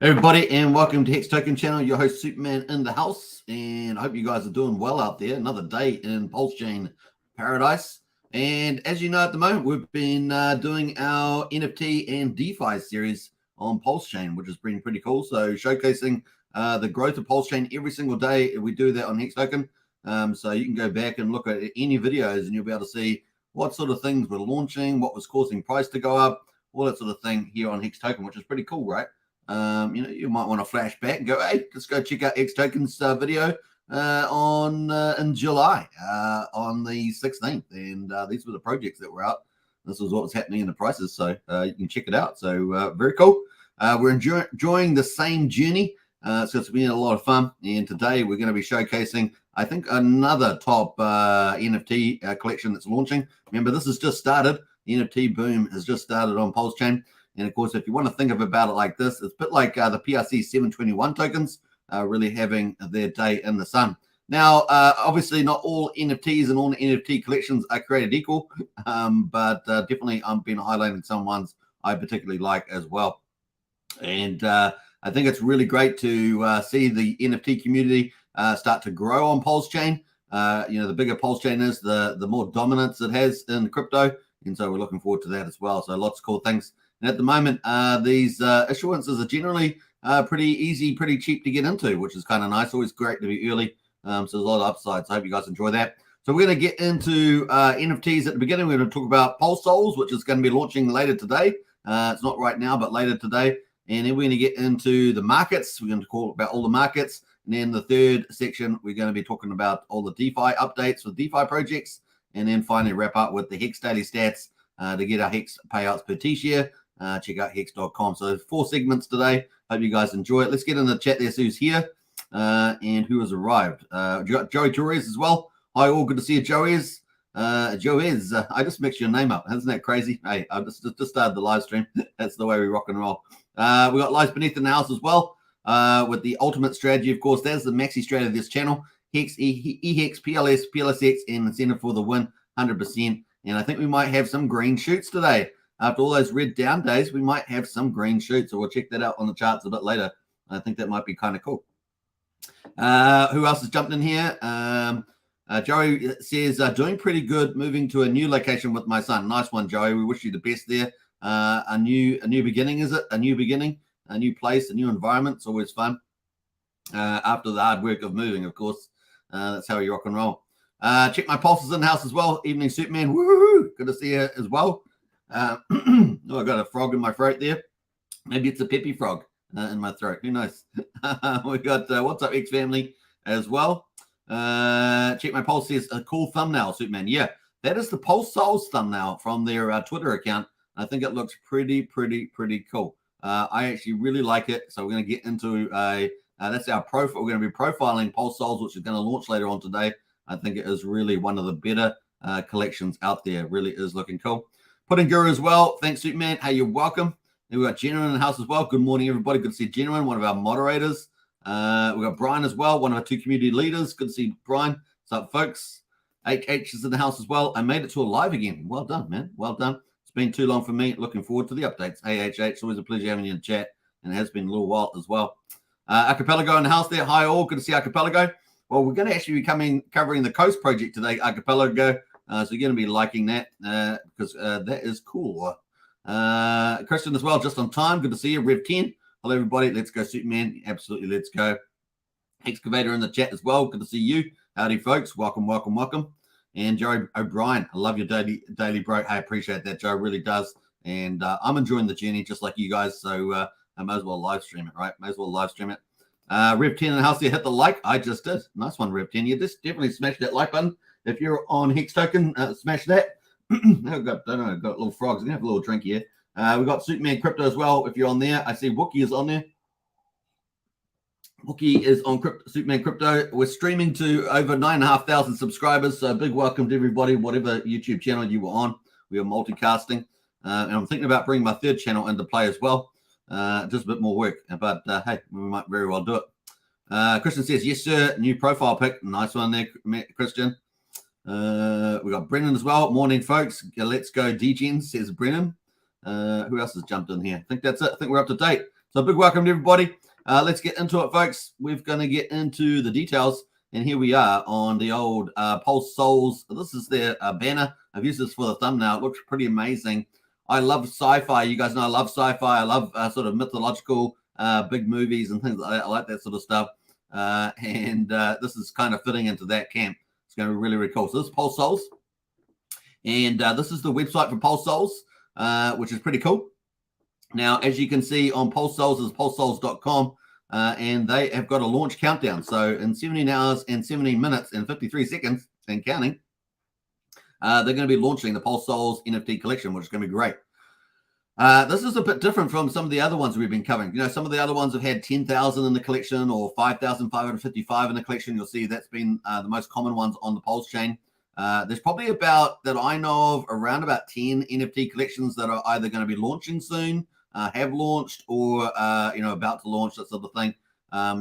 Everybody, and welcome to Hex Token Channel. Your host Superman in the house, and I hope you guys are doing well out there. Another day in Pulsechain Paradise, and as you know, at the moment we've been doing our NFT and DeFi series on Pulsechain, which has been pretty cool. So showcasing the growth of Pulsechain every single day. We do that on Hex Token, so you can go back and look at any videos, and you'll be able to see what sort of things we're launching, what was causing price to go up, all that sort of thing here on Hex Token, which is pretty cool, right? You might want to flash back and go, hey, let's go check out Hex Token's video in July on the 16th. And these were the projects that were out. This was what was happening in the prices. So you can check it out. So very cool. We're enjoying the same journey. So it's been a lot of fun. And today we're going to be showcasing, I think, another top NFT collection that's launching. Remember, this has just started. The NFT boom has just started on Pulsechain. And of course, if you want to think about it like this, it's a bit like the PRC 721 tokens really having their day in the sun. Now, obviously, not all NFTs and all NFT collections are created equal, but definitely I've been highlighting some ones I particularly like as well. And I think it's really great to see the NFT community start to grow on Pulsechain. The bigger Pulsechain is, the more dominance it has in crypto. And so we're looking forward to that as well. So lots of cool things. And at the moment, these issuances are generally pretty easy, pretty cheap to get into, which is kind of nice. Always great to be early. So there's a lot of upsides. I hope you guys enjoy that. So we're going to get into NFTs at the beginning. We're going to talk about PulseSouls, which is going to be launching later today. It's not right now, but later today. And then we're going to get into the markets. We're going to talk about all the markets. And then the third section, we're going to be talking about all the DeFi updates for DeFi projects. And then finally wrap up with the Hex daily stats to get our Hex payouts per PShare. Check out hex.com. So there's 4 segments today. Hope you guys enjoy it. Let's get in the chat there. So who's here and who has arrived? Joey Torres as well. Hi, all. Good to see you, Joey's. Joey's. I just mixed your name up. Isn't that crazy? Hey, I just started the live stream. That's the way we rock and roll. We got lives beneath in the house as well with the ultimate strategy. Of course, that's the maxi strategy of this channel. Hex, EEX, PLS, PLSX, and incentive for the win, 100%. And I think we might have some green shoots today. After all those red down days, we might have some green shoots. So we'll check that out on the charts a bit later. I think that might be kind of cool. Who else has jumped in here? Joey says, doing pretty good, moving to a new location with my son. Nice one, Joey. We wish you the best there. A new beginning, is it? A new beginning, a new place, a new environment. It's always fun. After the hard work of moving, of course. That's how you rock and roll. Check my pulses in the house as well. Evening, Superman. Woo! Good to see you as well. I got a frog in my throat there. Maybe it's a peppy frog in my throat. Who knows? We got what's up, X family as well. Check my pulse says a cool thumbnail, Superman. Yeah, that is the PulseSouls thumbnail from their Twitter account. I think it looks pretty cool. I actually really like it. So we're going to get into that's our profile. We're going to be profiling PulseSouls, which is going to launch later on today. I think it is really one of the better collections out there. Really is looking cool. Pudding Guru as well. Thanks, Superman. Hey, you're welcome. Then we got Jenna in the house as well. Good morning, everybody. Good to see Jenna, one of our moderators. We got Brian as well, one of our 2 community leaders. Good to see Brian. What's up, folks? HH is in the house as well. I made it to a live again. Well done, man. Well done. It's been too long for me. Looking forward to the updates. Hey, HH, always a pleasure having you in the chat, and it has been a little while as well. Archipelago in the house there. Hi, all. Good to see Archipelago. Well, we're going to actually be covering the Coast project today, Archipelago. So you're going to be liking that because that is cool. Christian as well, just on time. Good to see you. Rev 10. Hello, everybody. Let's go, Superman. Absolutely, let's go. Excavator in the chat as well. Good to see you. Howdy, folks. Welcome. And Joe O'Brien, I love your daily bro. I appreciate that, Joe. Really does. And I'm enjoying the journey just like you guys. So I might as well live stream it, right? Might as well live stream it. Rev 10 in the house there. Hit the like. I just did. Nice one, Rev 10. You just definitely smash that like button. If you're on Hex Token, smash that. I've got little frogs. I'm going to have a little drink here. We've got Superman Crypto as well. If you're on there, I see Wookie is on there. Wookie is on Superman Crypto. We're streaming to over 9,500 subscribers. So big welcome to everybody, whatever YouTube channel you were on. We are multicasting. And I'm thinking about bringing my 3rd channel into play as well. Just a bit more work. But hey, we might very well do it. Christian says, yes, sir. New profile pic. Nice one there, Christian. We got Brennan as well. Morning, folks. Let's go, DGen, says Brennan. Who else has jumped in here? I think that's it. I think we're up to date. So big welcome to everybody. Let's get into it, folks. We're going to get into the details. And here we are on the old PulseSouls. This is their banner. I've used this for the thumbnail. It looks pretty amazing. I love sci-fi. You guys know I love sci-fi. I love sort of mythological big movies and things like that. I like that sort of stuff. And this is kind of fitting into that camp. It's going to be really, really cool. So this is PulseSouls. And this is the website for PulseSouls, which is pretty cool. Now, as you can see on PulseSouls is pulsesouls.com, and they have got a launch countdown. So in 17 hours and 17 minutes and 53 seconds and counting, they're going to be launching the PulseSouls NFT collection, which is going to be great. This is a bit different from some of the other ones we've been covering. You know, some of the other ones have had 10,000 in the collection or 5,555 in the collection. You'll see that's been the most common ones on the Pulsechain. There's probably about, that I know of, around about 10 NFT collections that are either going to be launching soon, have launched, or you know, about to launch, that sort of thing.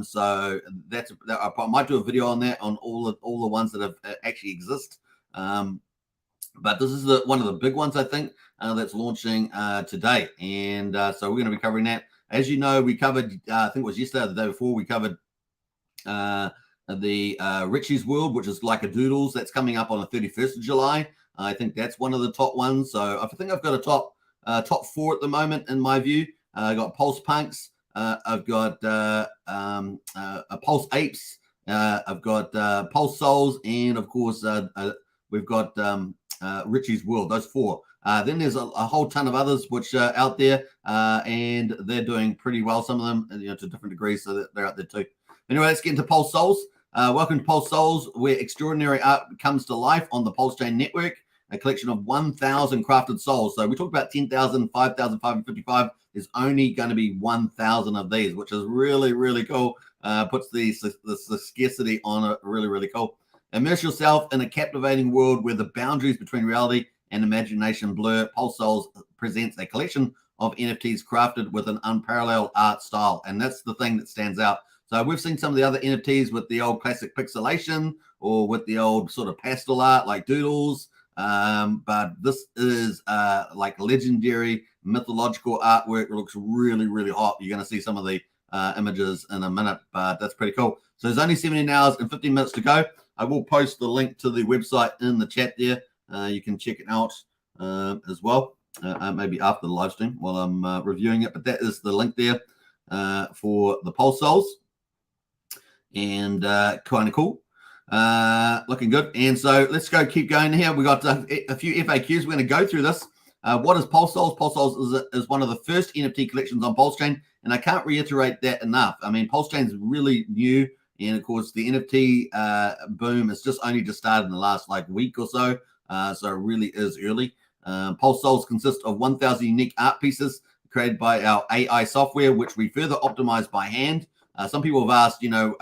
So that's I might do a video on that, on all the ones that have actually exist. But this is one of the big ones, I think, that's launching today, and so we're going to be covering that. As you know, we covered, I think it was yesterday or the day before, we covered the Richie's World, which is like a doodles, that's coming up on the 31st of July. I think that's one of the top ones. So I think I've got a top 4 at the moment in my view. I got Pulse Punks, I've got Pulse Apes, I've got PulseSouls, and of course we've got Richie's World. Those 4. Then there's a whole ton of others which are out there, and they're doing pretty well. Some of them, you know, to different degrees, so that they're out there too. Anyway, let's get into PulseSouls. Welcome to PulseSouls, where extraordinary art comes to life on the Pulsechain network, a collection of 1,000 crafted souls. So we talked about 10,000, 5,555. There's only going to be 1,000 of these, which is really, really cool. Puts the scarcity on it. Really, really cool. Immerse yourself in a captivating world where the boundaries between reality and imagination blur. PulseSouls presents a collection of NFTs crafted with an unparalleled art style. And that's the thing that stands out. So we've seen some of the other NFTs with the old classic pixelation or with the old sort of pastel art like doodles. But this is like legendary mythological artwork. It looks really, really hot. You're going to see some of the images in a minute, but that's pretty cool. So there's only 17 hours and 15 minutes to go. I will post the link to the website in the chat there. You can check it out as well, maybe after the live stream while I'm reviewing it. But that is the link there for the PulseSouls. And kind of cool, looking good. And so let's keep going here. We got a few FAQs. We're going to go through this. What is PulseSouls? PulseSouls is one of the first NFT collections on Pulsechain, and I can't reiterate that enough. I mean, Pulsechain is really new, and of course the NFT boom has just started in the last like week or so. So it really is early. PulseSouls consists of 1,000 unique art pieces created by our AI software, which we further optimize by hand. Some people have asked, you know,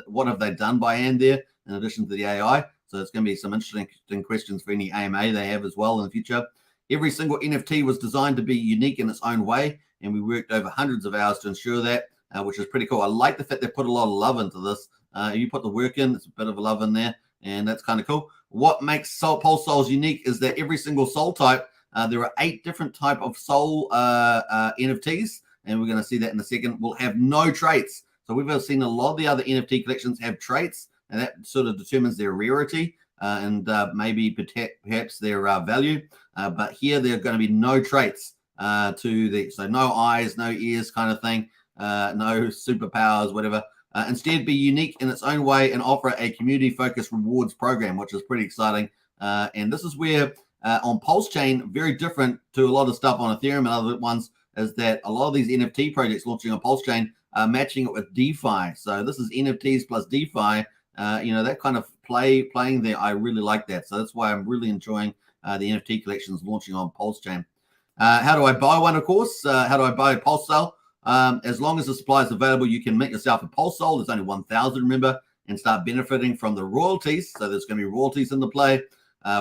what have they done by hand there in addition to the AI? So it's going to be some interesting questions for any AMA they have as well in the future. Every single NFT was designed to be unique in its own way, and we worked over hundreds of hours to ensure that, which is pretty cool. I like the fact they put a lot of love into this. You put the work in, it's a bit of a love in there, and that's kind of cool. What makes PulseSouls unique is that every single soul type, there are 8 different type of soul NFTs, and we're going to see that in a second, will have no traits. So we've seen a lot of the other NFT collections have traits, and that sort of determines their rarity and maybe perhaps their value. But here there are going to be no traits so no eyes, no ears kind of thing, no superpowers, whatever. Instead, be unique in its own way and offer a community-focused rewards program, which is pretty exciting. And this is where on Pulsechain, very different to a lot of stuff on Ethereum and other ones, is that a lot of these NFT projects launching on Pulsechain matching it with DeFi. So this is NFTs plus DeFi. You know, that kind of playing there, I really like that. So that's why I'm really enjoying the NFT collections launching on Pulsechain. How do I buy one, of course? How do I buy a PulseSoul? As long as the supply is available, you can make yourself a PulseSoul. There's only 1,000, remember, and start benefiting from the royalties. So there's going to be royalties in the play.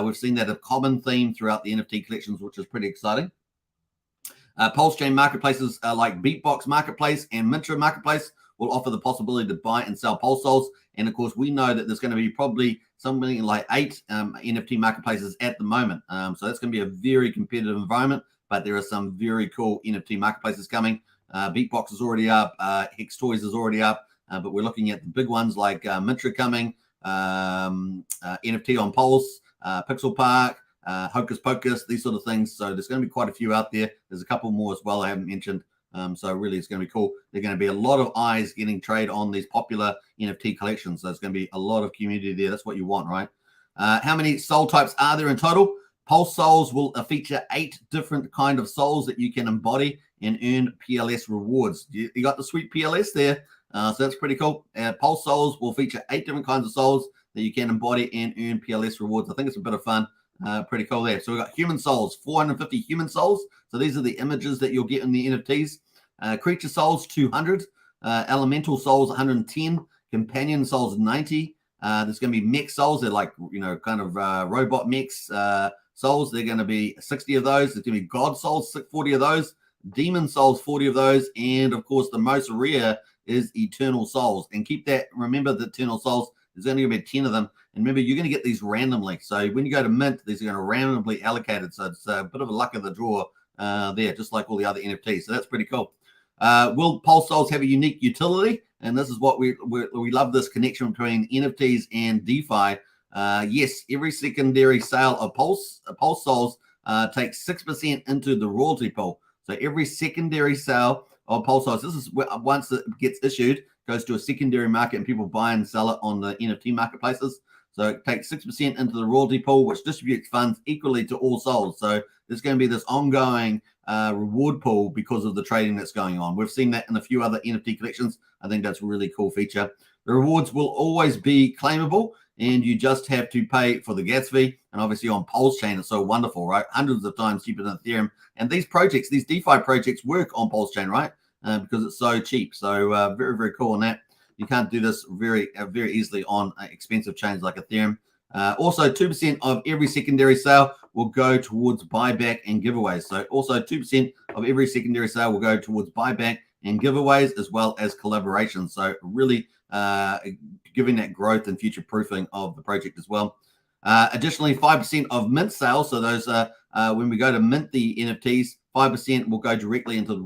We've seen that a common theme throughout the NFT collections, which is pretty exciting. Pulsechain marketplaces like Beatbox Marketplace and Mintra Marketplace will offer the possibility to buy and sell PulseSouls. And of course, we know that there's going to be probably something like 8 NFT marketplaces at the moment. So that's going to be a very competitive environment, but there are some very cool NFT marketplaces coming. Beatbox is already up. Hex Toys is already up. But we're looking at the big ones like Mintra coming, NFT on Pulse, Pixel Park, Hocus Pocus, these sort of things. So there's going to be quite a few out there. There's a couple more as well I haven't mentioned. So really it's going to be cool. There's going to be a lot of eyes getting trade on these popular NFT collections. So there's going to be a lot of community there. That's what you want, right? How many soul types are there in total? PulseSouls will feature 8 different kind of souls that you can embody and earn PLS rewards. You got the sweet PLS there. So that's pretty cool. PulseSouls will feature 8 different kinds of souls that you can embody and earn PLS rewards. I think it's a bit of fun. Pretty cool there. So we've got human souls, 450 human souls. So these are the images that you'll get in the NFTs. Creature souls, 200. Elemental souls, 110. Companion souls, 90. There's going to be mech souls. They're like, kind of robot mechs souls. They're going to be 60 of those. There's going to be god souls, 40 of those. Demon souls, 40 of those. And, of course, the most rare is eternal souls. And keep that, remember the eternal souls, there's only going to be 10 of them. And remember, you're going to get these randomly. So when you go to mint, these are going to randomly allocated. So it's a bit of a luck of the draw there, just like all the other NFTs. So that's pretty cool. Will PulseSouls have a unique utility? And this is what we love, this connection between NFTs and DeFi. Yes, every secondary sale of PulseSouls takes 6% into the royalty pool. So every secondary sale of PulseSouls, this is once it gets issued, goes to a secondary market and people buy and sell it on the NFT marketplaces. So it takes 6% into the royalty pool, which distributes funds equally to all souls. So there's going to be this ongoing reward pool because of the trading that's going on. We've seen that in a few other NFT collections. I think that's a really cool feature. The rewards will always be claimable, and you just have to pay for the gas fee. And obviously on Pulsechain, it's so wonderful, right? Hundreds of times cheaper than Ethereum. And these projects, these DeFi projects work on Pulsechain, right? Because it's so cheap. So very, very cool on that. You can't do this very easily on expensive chains like Ethereum. Also, 2% of every secondary sale will go towards buyback and giveaways. So also 2% of every secondary sale will go towards buyback and giveaways as well as collaboration. So really giving that growth and future proofing of the project as well. Additionally, 5% of mint sales. So those when we go to mint the NFTs, 5% will go directly into the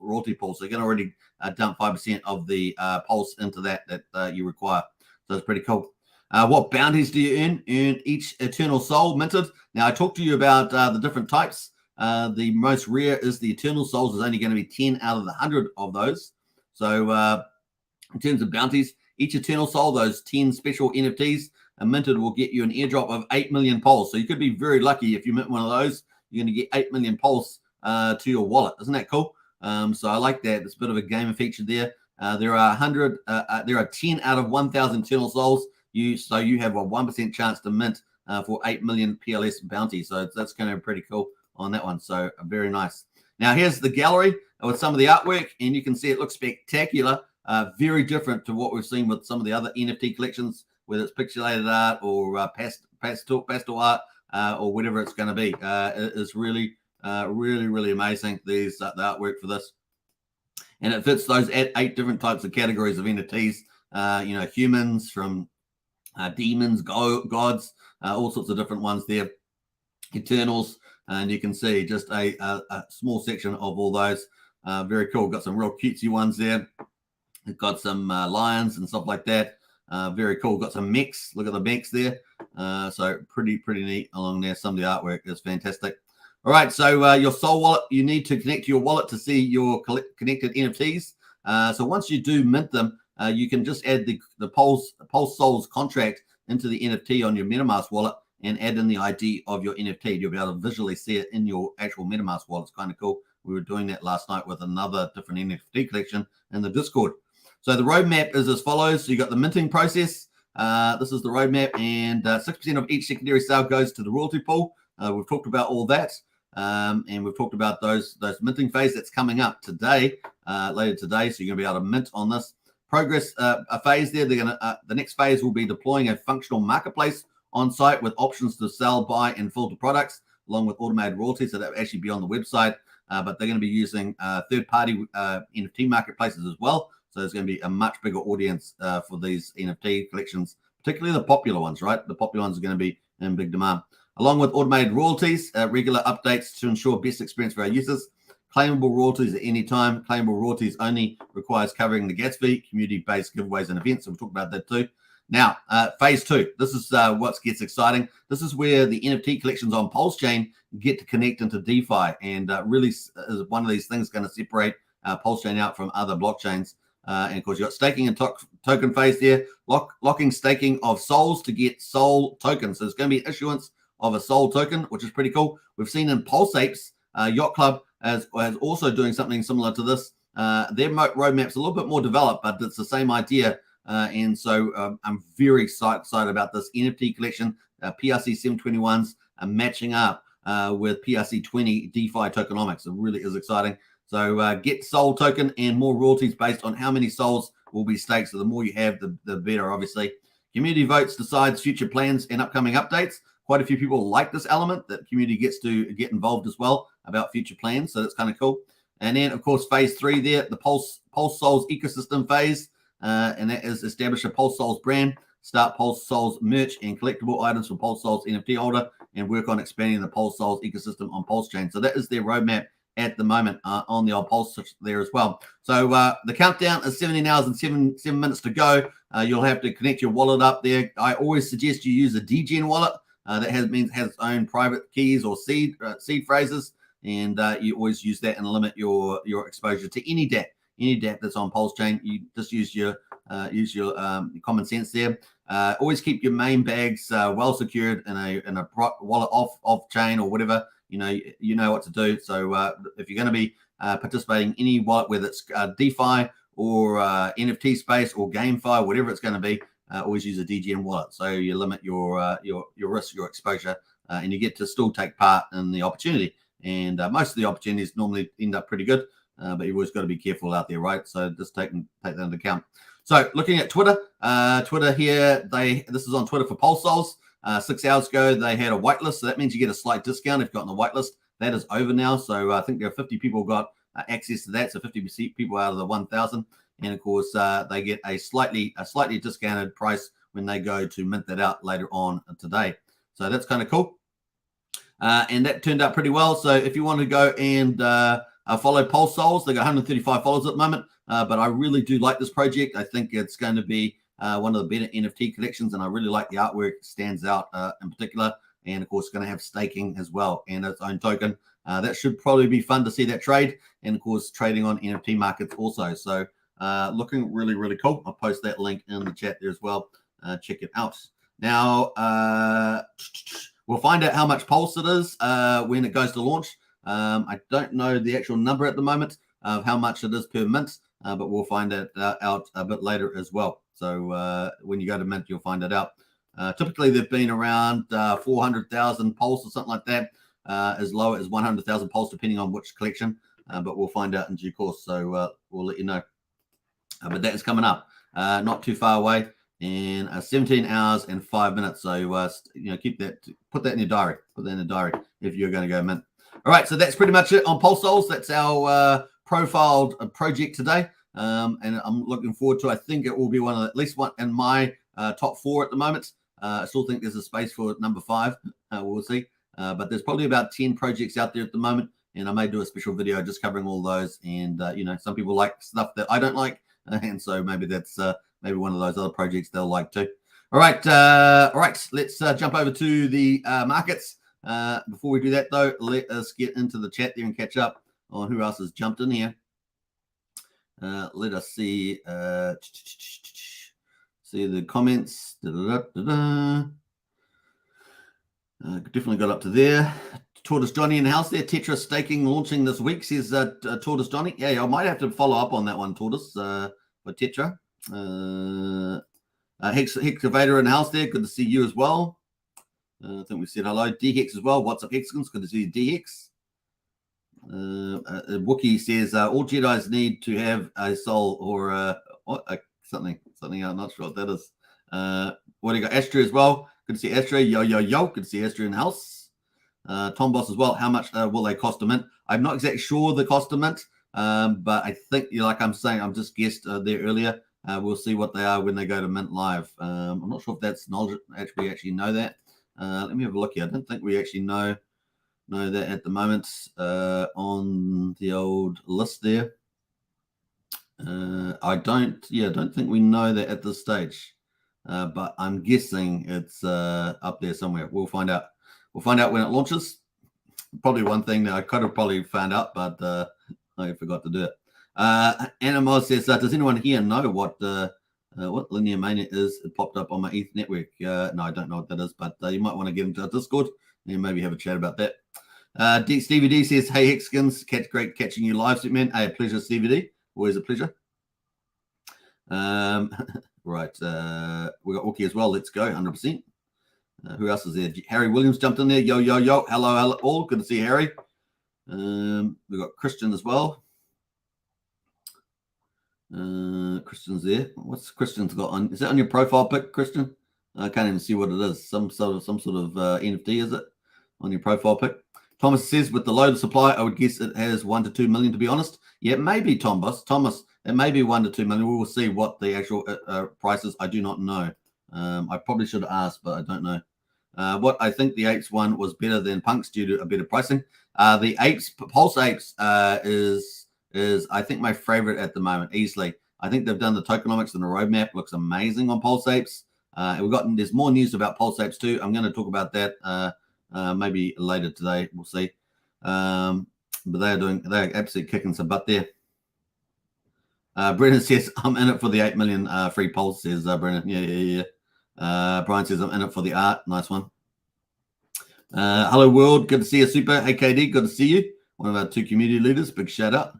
royalty pool. So you can already dump 5% of the pulse into that you require. So it's pretty cool. What bounties do you earn? Earn each eternal soul minted. Now, I talked to you about the different types. The most rare is the eternal souls. There's only going to be 10 out of the 100 of those. So in terms of bounties, each eternal soul, those 10 special NFTs minted will get you an airdrop of 8 million pulse. So you could be very lucky if you mint one of those. You're going to get 8 million pulse to your wallet. Isn't that cool? So I like that. It's a bit of a gamer feature there. There are 10 out of 1,000 eternal souls. So you have a 1% chance to mint for 8 million PLS bounty. So that's going to be pretty cool on that one. So very nice. Now here's the gallery with some of the artwork, and you can see it looks spectacular. Very different to what we've seen with some of the other NFT collections, whether it's pixelated art or pastel art or whatever it's going to be. It's really, really amazing. There's the artwork for this, and it fits those 8 different types of categories of NFTs. Humans from demons, gods, all sorts of different ones there. Eternals, and you can see just a small section of all those. Very cool. Got some real cutesy ones there. It's got some lions and stuff like that. Very cool. Got some mechs. Look at the mechs there. So pretty neat along there. Some of the artwork is fantastic. All right. So your Soul wallet, you need to connect to your wallet to see your connected NFTs. So once you do mint them, you can just add the PulseSouls contract into the NFT on your MetaMask wallet and add in the ID of your NFT. You'll be able to visually see it in your actual MetaMask wallet. It's kind of cool. We were doing that last night with another different NFT collection in the Discord. So the roadmap is as follows. So you got the minting process. This is the roadmap, and 6% of each secondary sale goes to the royalty pool. We've talked about all that, and we've talked about those minting phase that's coming up today, later today. So you're gonna be able to mint on this progress a phase there. They're gonna the next phase will be deploying a functional marketplace on site with options to sell, buy, and filter products, along with automated royalties. So that will actually be on the website, but they're going to be using third-party NFT marketplaces as well. So there's going to be a much bigger audience for these NFT collections, particularly the popular ones, right? The popular ones are going to be in big demand. Along with automated royalties, regular updates to ensure best experience for our users, Claimable royalties at any time. Claimable royalties only requires covering the gas fee, community-based giveaways and events. So we'll talk about that too. Now, phase 2. This is what gets exciting. This is where the NFT collections on Pulsechain get to connect into DeFi, and really is one of these things going to separate Pulsechain out from other blockchains. And of course, you've got staking and token phase there, locking staking of souls to get soul tokens. So it's going to be issuance of a soul token, which is pretty cool. We've seen in PulseApe's Yacht Club as also doing something similar to this. Their roadmap's a little bit more developed, but it's the same idea. And so I'm very excited about this NFT collection. PRC 721s are matching up with PRC 20 DeFi tokenomics. It really is exciting. So get soul token and more royalties based on how many souls will be staked. So the more you have, the better, obviously. Community votes decides future plans and upcoming updates. Quite a few people like this element that community gets to get involved as well about future plans. So that's kind of cool. And then, of course, phase 3 there, the PulseSouls ecosystem phase. And that is establish a PulseSouls brand, start PulseSouls merch and collectible items for PulseSouls NFT holder, and work on expanding the PulseSouls ecosystem on Pulsechain. So that is their roadmap at the moment on the old Pulse there as well. So the countdown is 17 hours and 7 minutes to go. You'll have to connect your wallet up there. I always suggest you use a DGen wallet that has its own private keys or seed phrases, and you always use that and limit your exposure to any DApp. Any DApp that's on Pulsechain, you just use your common sense there. Always keep your main bags well secured in a wallet off chain or whatever. You know what to do. So if you're going to be participating in any wallet, whether it's DeFi or NFT space or GameFi, whatever it's going to be, always use a DGen wallet. So you limit your risk, your exposure, and you get to still take part in the opportunity. And most of the opportunities normally end up pretty good. But you've always got to be careful out there, right? So just take that into account. So looking at Twitter, here, this is on Twitter for PulseSouls. 6 hours ago, they had a whitelist. So that means you get a slight discount if you've got on the whitelist. That is over now. So I think there are 50 people got access to that. So 50% people out of the 1,000. And of course, they get a slightly discounted price when they go to mint that out later on today. So that's kind of cool. And that turned out pretty well. So if you want to go and follow PulseSouls, they got 135 followers at the moment. But I really do like this project. I think it's going to be one of the better NFT collections, and I really like the artwork. It stands out in particular. And of course, it's going to have staking as well and its own token. That should probably be fun to see that trade. And of course, trading on NFT markets also. So looking really, really cool. I'll post that link in the chat there as well. Check it out. Now, we'll find out how much Pulse it is when it goes to launch. I don't know the actual number at the moment of how much it is per mint, but we'll find it out a bit later as well. So when you go to mint, you'll find it out. Typically, they've been around 400,000 Pulse or something like that, as low as 100,000 Pulse, depending on which collection. But we'll find out in due course. So we'll let you know. But that is coming up, not too far away, in 17 hours and 5 minutes. So keep that, put that in your diary. Put that in the diary if you're going to go mint. All right, so that's pretty much it on PulseSouls. That's our profiled project today, and I'm looking forward to. I think it will be one of at least one in my top 4 at the moment. I still think there's a space for number 5. We'll see, but there's probably about 10 projects out there at the moment, and I may do a special video just covering all those. And some people like stuff that I don't like, and so maybe that's maybe one of those other projects they'll like too. All right, let's jump over to the markets. Before we do that, though, let us get into the chat there and catch up on who else has jumped in here. Let us see the comments. Definitely got up to there. Tortoise Johnny in the house there. Tetra staking launching this week, says Tortoise Johnny. Yeah, I might have to follow up on that one, Tortoise, for Tetra. Hex Evader in the house there. Good to see you as well. I think we said hello. DHEX as well. What's up, Hexagons? Good to see you, DHEX. Wookie says all Jedis need to have a soul or something. I'm not sure what that is. What do you got? Astra as well. Good to see Astra. Yo. Good to see Astra in the house. Tom Boss as well. How much will they cost to mint? I'm not exactly sure the cost to mint, but I think, like I'm saying, I'm just guessed there earlier. We'll see what they are when they go to mint live. I'm not sure if that's knowledge. We actually know that. Let me have a look here. I don't think we actually know know that at the moment on the old list there. I don't think we know that at this stage, but I'm guessing it's up there somewhere. We'll find out. We'll find out when it launches. Probably one thing that I could have probably found out, but I forgot to do it. Animoz says, does anyone here know what linear mainnet is? It popped up on my ETH network. No, I don't know what that is, but you might want to get into our Discord and maybe have a chat about that. Stevie D says, hey, Hexkins, great catching you live, man. Hey, a pleasure, Stevie D. Always a pleasure. Right. We got Wookie as well. Let's go, 100%. Who else is there? Harry Williams jumped in there. Yo. Hello, all. Good to see you, Harry. We got Christian as well. Christian's there. What's Christian's got on? Is that on your profile pic, Christian? I can't even see what it is. Some sort of NFT, is it? On your profile pic. Thomas says, with the load of supply, I would guess it has 1 to 2 million, to be honest. Yeah, maybe, Thomas, it may be 1 to 2 million. We will see what the actual price is. I do not know. I probably should have asked, but I don't know. What I think the Apes one was better than Punks due to a better pricing. The Apes, Pulse Apes is I think my favorite at the moment, easily. I think they've done the tokenomics and the roadmap. Looks amazing on Pulse Apes. There's more news about Pulse Apes too. I'm going to talk about that maybe later today. We'll see. But they're absolutely kicking some butt there. Brennan says, I'm in it for the 8 million free Pulse, says Brennan. Yeah. Brian says, I'm in it for the art. Nice one. Hello, world. Good to see you, Super. Hey, KD, good to see you. One of our 2 community leaders. Big shout out.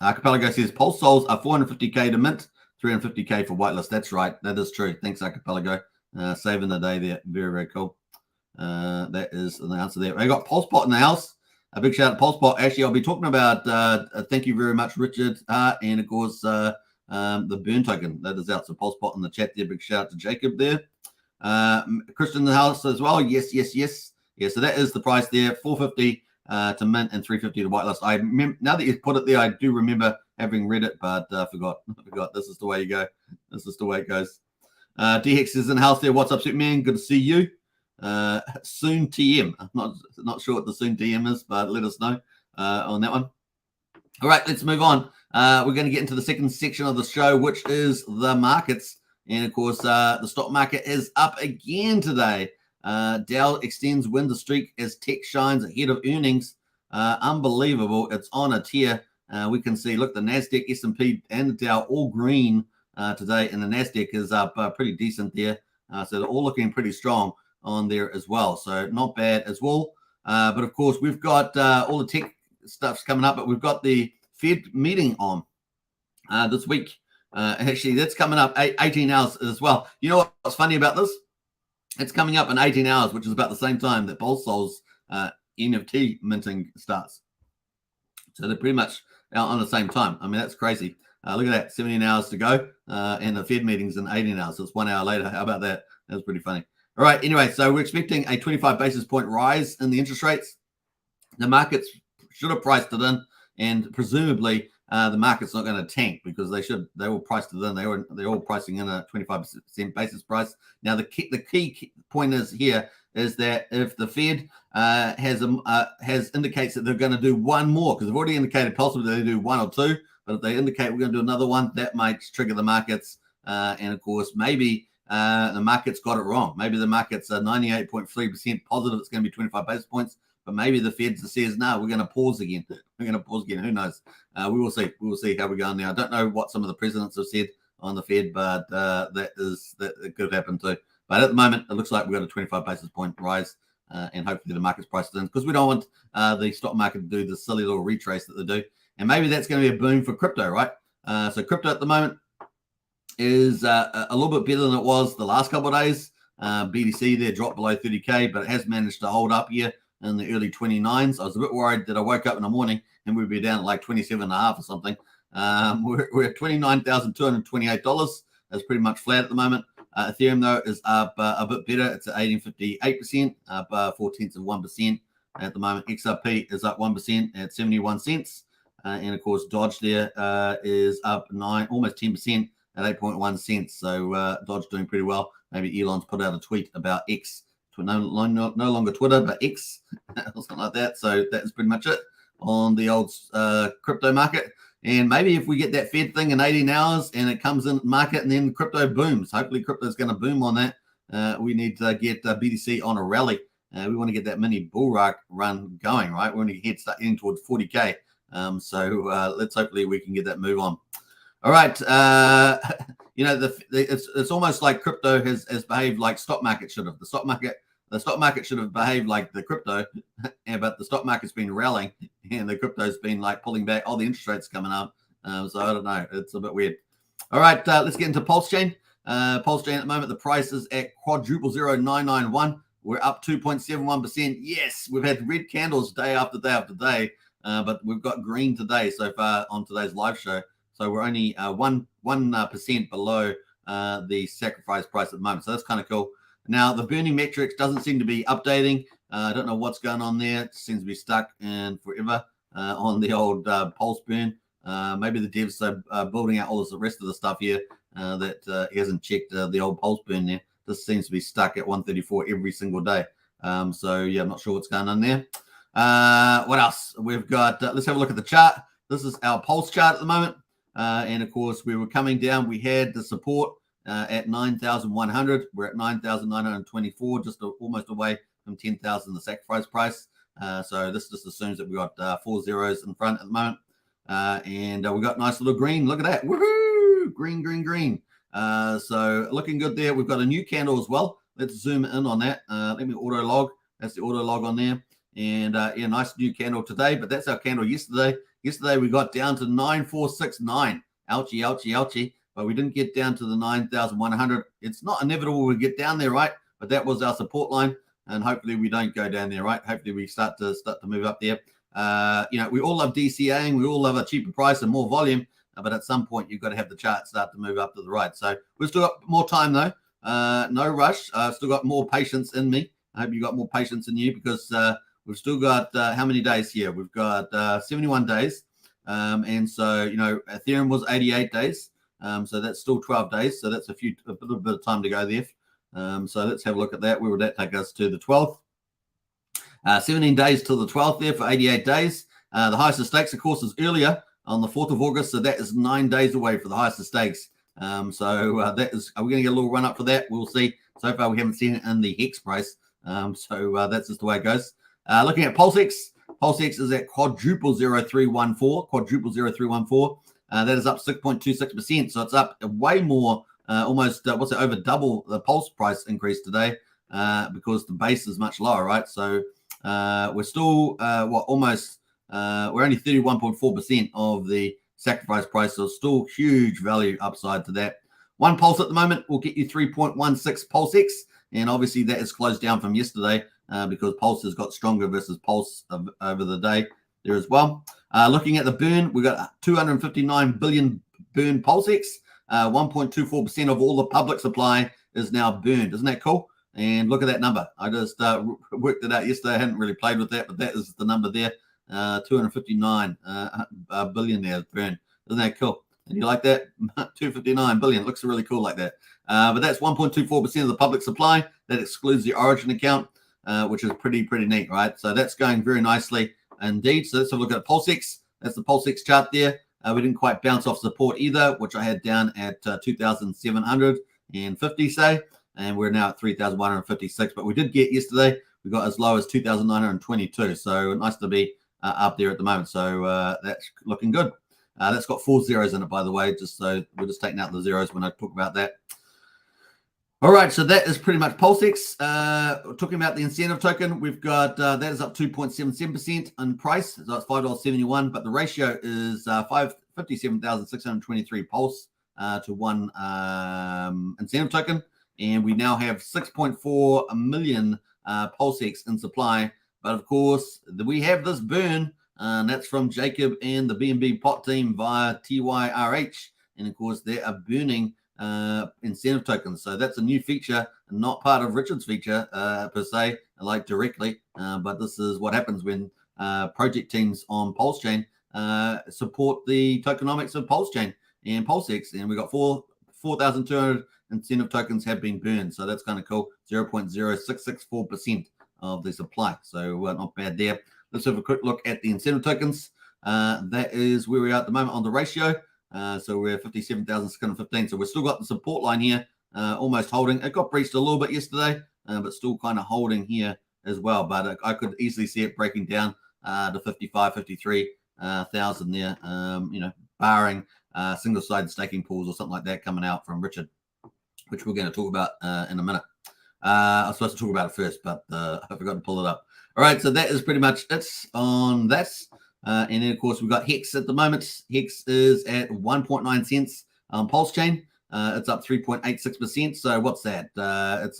Archipelago says, PulseSouls are 450K to mint, 350K for whitelist. That's right. That is true. Thanks, Archipelago. Saving the day there. Very, very cool. That is the answer there. I got PulsePot in the house. A big shout out to PulsePot. Actually, I'll be talking about, thank you very much, Richard. And of course, the burn token that is out. So PulsePot in the chat there. Big shout out to Jacob there. Christian in the house as well. Yes. Yeah, so that is the price there. 450 to mint and 350 to whitelist. I remember, now that you put it there, I do remember having read it, but forgot. This is the way you go. This is the way it goes. DHEX is in the house there. What's up, Superman? Good to see you. Soon TM. I'm not sure what the soon TM is, but let us know on that one. All right, let's move on. We're going to get into the second section of the show, which is the markets. And of course, the stock market is up again today. Dow extends winter streak as tech shines ahead of earnings. Unbelievable. It's on a tear. We can see, look, the NASDAQ, S&P, and the Dow all green today, and the NASDAQ is up pretty decent there. So they're all looking pretty strong on there as well. So not bad as well. But of course, we've got all the tech stuff's coming up, but we've got the Fed meeting on this week. Actually, that's coming up 18 hours as well. You know what's funny about this? It's coming up in 18 hours, which is about the same time that PulseSouls NFT minting starts. So they're pretty much out on the same time. I mean, that's crazy. Look at that, 17 hours to go, and the Fed meeting's in 18 hours. So it's 1 hour later. How about that? That was pretty funny. All right, anyway, so we're expecting a 25 basis point rise in the interest rates. The markets should have priced it in, and presumably the market's not going to tank because they all priced it in. They're all pricing in a 25% basis price. Now the key point is here is that if the Fed has indicates that they're going to do one more, because they've already indicated possibly they do 1 or 2, but if they indicate we're going to do another one, that might trigger the markets. And of course, maybe the market's got it wrong. Maybe the market's 98.3% positive. It's going to be 25 basis points. But maybe the Fed says, no, we're going to pause again. We're going to pause again. Who knows? We will see. We will see how we're going now. I don't know what some of the presidents have said on the Fed, but that could happen too. But at the moment, it looks like we've got a 25 basis point rise, and hopefully the market's priced in, because we don't want the stock market to do the silly little retrace that they do. And maybe that's going to be a boom for crypto, right? So crypto at the moment is a little bit better than it was the last couple of days. BTC there dropped below 30K, but it has managed to hold up here in the early 29s. I was a bit worried that I woke up in the morning and we'd be down at like 27.5 or something. We're at $29,228. That's pretty much flat at the moment. Ethereum, though, is up a bit better. It's at 18.58%, up 0.4% at the moment. XRP is up 1% at 71 cents. And, of course, Dodge there is up almost 10% at 8.1 cents. So Dodge doing pretty well. Maybe Elon's put out a tweet about X no longer Twitter, but X or something like that. So that's pretty much it on the old crypto market. And maybe if we get that Fed thing in 18 hours and it comes in market and then crypto booms, hopefully crypto is going to boom on that. We need to get BTC on a rally. We want to get that mini bull run going, right? We want to start heading towards 40K. So let's hopefully we can get that move on. All right. It's almost like crypto has behaved like stock market should have. The stock market should have behaved like the crypto, but the stock market's been rallying and the crypto's been like pulling back. All the interest rates coming up. So I don't know. It's a bit weird. All right. Let's get into Pulsechain. Pulsechain at the moment, the price is at quadruple 0991. We're up 2.71%. Yes, we've had red candles day after day after day, but we've got green today so far on today's live show. So we're only 1% below the sacrifice price at the moment. So that's kind of cool. Now, the burning metrics doesn't seem to be updating. I don't know what's going on there. It seems to be stuck in forever on the old pulse burn. Maybe the devs are building out all the rest of the stuff here that he hasn't checked the old pulse burn there. This seems to be stuck at 134 every single day. So, yeah, I'm not sure what's going on there. What else? We've got, let's have a look at the chart. This is our pulse chart at the moment. And, of course, we were coming down. We had the support at 9,100. We're at 9,924, just almost away from 10,000, the sacrifice price. So this just assumes that we got 4 zeros in front at the moment. And we got nice little green. Look at that. Woohoo! Green, green, green. So looking good there. We've got a new candle as well. Let's zoom in on that. Let me auto log. That's the auto log on there. And yeah, nice new candle today, but that's our candle yesterday. Yesterday we got down to 9,469. Ouchie, ouchie, ouchie. But we didn't get down to the 9,100. It's not inevitable we get down there, right? But that was our support line, and hopefully we don't go down there, right? Hopefully we start to move up there. We all love DCAing. We all love a cheaper price and more volume. But at some point, you've got to have the chart start to move up to the right. So we've still got more time, though. No rush. Still got more patience in me. I hope you got more patience in you because we've still got how many days here? We've got 71 days. And so, Ethereum was 88 days. So that's still 12 days. So that's a little bit of time to go there. So let's have a look at that. Where would that take us to? The 12th. 17 days till the 12th there for 88 days. The highest of stakes, of course, is earlier on the 4th of August. So that is 9 days away for the highest of stakes. That is, are we going to get a little run up for that? We'll see. So far, we haven't seen it in the Hex price. That's just the way it goes. Looking at PulseX. PulseX is at quadruple 0314. Quadruple 0314. That is up 6.26%. So it's up way more, almost, over double the Pulse price increase today because the base is much lower, right? So we're still, we're only 31.4% of the sacrifice price. So still huge value upside to that. One Pulse at the moment will get you 3.16 PulseX. And obviously that is closed down from yesterday because Pulse has got stronger versus Pulse over the day there as well. Looking at the burn, we've got 259 billion burn PulseX. 1.24% of all the public supply is now burned. Isn't that cool? And look at that number. I just worked it out yesterday. I hadn't really played with that, but that is the number there. 259 billion there burned. Isn't that cool? And you like that? 259 billion. Looks really cool like that. But that's 1.24% of the public supply. That excludes the Origin account, which is pretty neat, right? So that's going very nicely indeed. So let's have a look at PulseX. That's the PulseX chart there. We didn't quite bounce off support either, which I had down at 2,750, say. And we're now at 3,156. But we did get yesterday, we got as low as 2,922. So nice to be up there at the moment. So that's looking good. That's got 4 zeros in it, by the way, just so we're just taking out the zeros when I talk about that. All right, so that is pretty much PulseX. Talking about the incentive token, we've got that is up 2.77% in price. So it's $5.71, but the ratio is 57,623 Pulse to one incentive token. And we now have 6.4 million PulseX in supply. But of course, we have this burn. That's from Jacob and the BNB pot team via TYRH. And of course, they are burning incentive tokens. So that's a new feature, not part of Richard's feature per se, like directly. But this is what happens when project teams on Pulsechain support the tokenomics of Pulsechain and PulseX. And we got four 4,200 incentive tokens have been burned. So that's kind of cool. 0.0664% of the supply. So not bad there. Let's have a quick look at the incentive tokens. That is where we are at the moment on the ratio. So we're 57,615. So we've still got the support line here, almost holding. It got breached a little bit yesterday, but still kind of holding here as well. But I could easily see it breaking down to 55, 53,000 there, barring single-sided staking pools or something like that coming out from Richard, which we're going to talk about in a minute. I was supposed to talk about it first, but I forgot to pull it up. All right, so that is pretty much it on that. And then, of course, we've got Hex at the moment. Hex is at 1.9 cents on Pulsechain. It's up 3.86%. So what's that? It's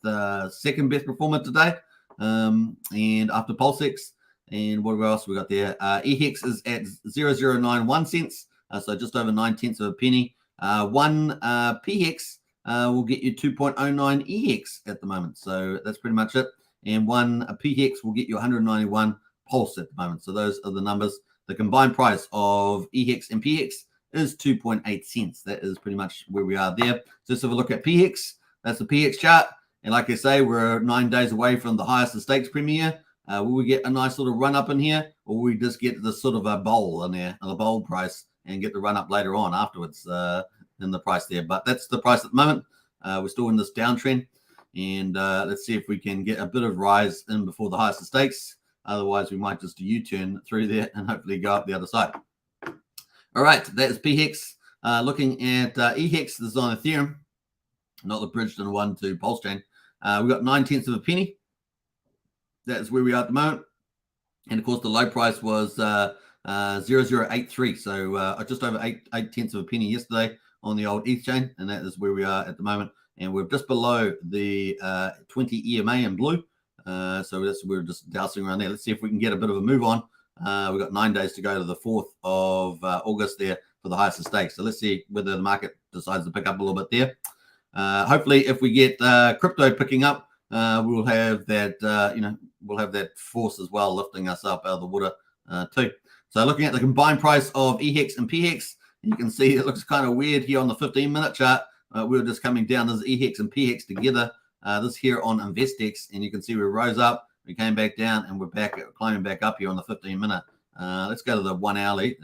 the second best performer today. And after PulseX. And what else we got there? EEX is at 0.091 cents. So just over 9/10 of a penny. One PHEX will get you 2.09 EX at the moment. So that's pretty much it. And one PHEX will get you 191 Pulse at the moment. So those are the numbers. The combined price of EEX and PHEX is 2.8 cents. That is pretty much where we are there. So let's have a look at PHEX. That's the PX chart. And like I say, we're 9 days away from the highest of stakes premier. Will we get a nice little run up in here, or will we just get this sort of a bowl in there, a bowl price, and get the run up later on afterwards in the price there? But that's the price at the moment. We're still in this downtrend, and let's see if we can get a bit of rise in before the highest of stakes. Otherwise, we might just U-turn through there and hopefully go up the other side. All right, that is PHEX. Looking at EEX, this is on Ethereum, not the Bridgeton one to Pulsechain. We've got 9/10 of a penny. That's where we are at the moment. And of course, the low price was 0.083. So just over 8/10 of a penny yesterday on the old ETH chain. And that is where we are at the moment. And we're just below the 20 EMA in blue. So we're just dousing around there. Let's see if we can get a bit of a move on. We've got 9 days to go to the 4th of August there for the highest of stakes. So let's see whether the market decides to pick up a little bit there. Hopefully, if we get crypto picking up, we'll have that, we'll have that force as well lifting us up out of the water too. So looking at the combined price of EEX and PHEX, you can see it looks kind of weird here on the 15-minute chart. We were just coming down as EEX and PHEX together. This here on InvestX, and you can see we rose up, we came back down, and we're back climbing back up here on the 15-minute. Let's go to the 1 hourly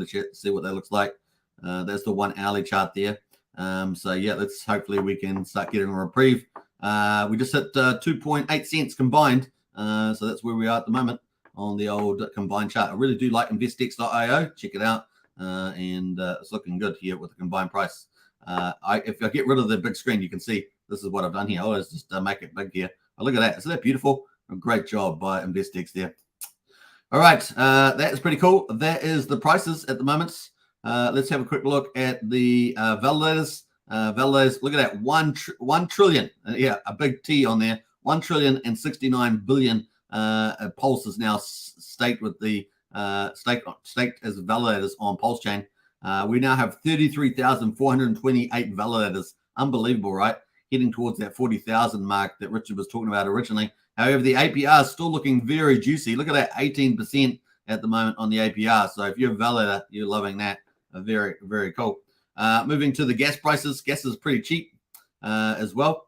chart, see what that looks like. That's the 1 hourly chart there. So yeah, let's hopefully we can start getting a reprieve. We just hit 2.8 cents combined. So that's where we are at the moment on the old combined chart. I really do like investx.io. Check it out. And it's looking good here with the combined price. If I get rid of the big screen, you can see this is what I've done here. I'll just make it big here. Oh, look at that. Isn't that beautiful? A great job by InvestX there. All right. That is pretty cool. That is the prices at the moment. Let's have a quick look at the validators. Validators, look at that, 1 trillion. Yeah, a big T on there. 1 trillion and 69 billion Pulse is now staked with the staked as validators on Pulsechain. We now have 33,428 validators. Unbelievable, right? Heading towards that 40,000 mark that Richard was talking about originally. However, the APR is still looking very juicy. Look at that, 18% at the moment on the APR. So if you're a validator, you're loving that. Very, very cool. Moving to the gas prices. Gas is pretty cheap as well.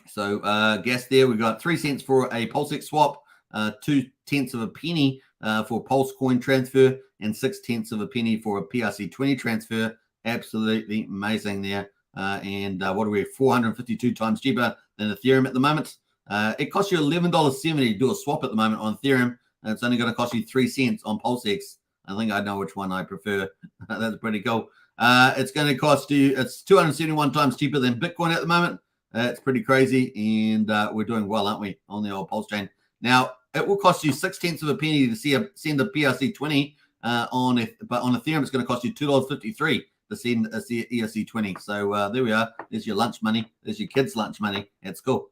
So gas there, we've got 3 cents for a PulseX swap, 2/10 of a penny for Pulse coin transfer, and 6/10 of a penny for a PRC20 transfer. Absolutely amazing there. And what are we, 452 times cheaper than Ethereum at the moment. It costs you $11.70 to do a swap at the moment on Ethereum, and it's only going to cost you 3 cents on PulseX. I think I know which one I prefer. That's pretty cool. It's going to cost you, it's 271 times cheaper than Bitcoin at the moment. It's pretty crazy, and we're doing well, aren't we, on the old Pulse chain. Now, it will cost you 6/10 of a penny to send a PRC20 but on Ethereum, it's going to cost you $2.53 to send a ERC20. So there we are. There's your lunch money. There's your kids' lunch money at school.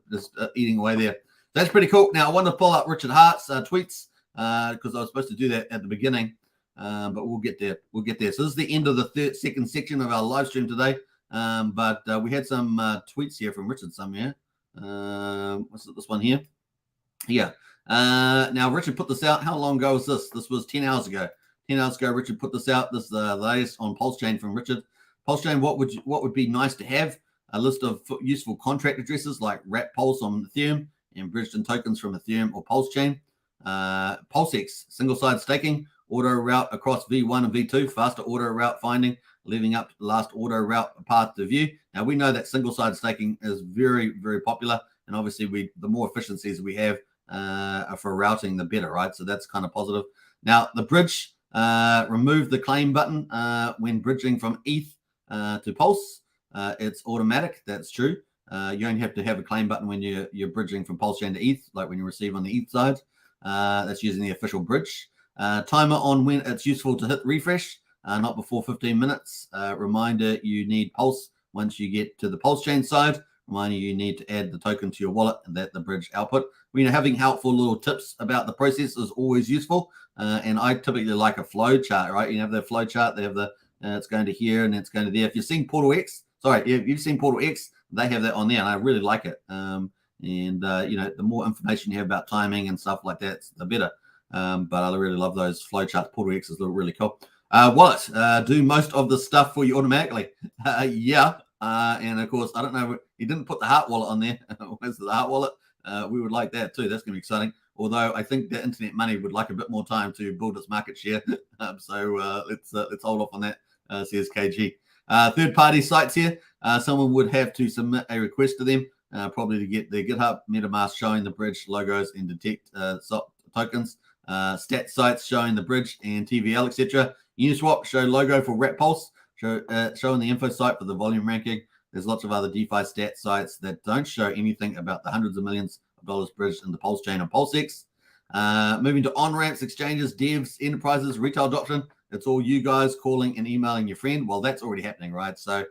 Just eating away there. That's pretty cool. Now, I want to pull up Richard Hart's tweets because I was supposed to do that at the beginning. But we'll get there. We'll get there. So this is the end of the second section of our live stream today. But we had some tweets here from Richard somewhere. What's this one here? Yeah. Now, Richard put this out. How long ago was this? This was 10 hours ago. 10 hours ago, Richard put this out. This is the latest on Pulse chain from Richard. Pulsechain, what would be nice to have? A list of useful contract addresses like wrap Pulse on Ethereum and bridged in tokens from Ethereum or Pulsechain. PulseX, single-side staking, auto route across V1 and V2, faster auto route finding, leaving up the last auto route path to view. Now, we know that single-side staking is very, very popular, and obviously the more efficiencies we have for routing, the better, right? So that's kind of positive. Now, the bridge, remove the claim button when bridging from ETH to Pulse. It's automatic. That's true. You only have to have a claim button when you're bridging from Pulsechain to ETH, like when you receive on the ETH side. That's using the official bridge. Timer on when it's useful to hit refresh, not before 15 minutes. Reminder, you need Pulse once you get to the Pulsechain side. Reminder, you need to add the token to your wallet and that the bridge output. Having helpful little tips about the process is always useful. And I typically like a flow chart, right? You have the flow chart. They have the it's going to here and it's going to there. If you've seen Portal X, if you've seen Portal X, they have that on there, and I really like it. The more information you have about timing and stuff like that, the better. But I really love those flow charts. Portal X is really cool. Wallet, do most of the stuff for you automatically. Yeah. And of course, I don't know, he didn't put the heart wallet on there. Where's the heart wallet? We would like that too. That's going to be exciting. Although I think the internet money would like a bit more time to build its market share. So let's hold off on that, says KG. Third-party sites here. Someone would have to submit a request to them, probably to get their GitHub MetaMask showing the bridge logos and detect tokens. Stat sites showing the bridge and TVL, etc. Uniswap show logo for wrap Pulse, showing the info site for the volume ranking. There's lots of other DeFi stat sites that don't show anything about the hundreds of millions of dollars bridged in the Pulsechain and PulseX. Moving to on-ramps, exchanges, devs, enterprises, retail adoption. It's all you guys calling and emailing your friend. Well, that's already happening, right? So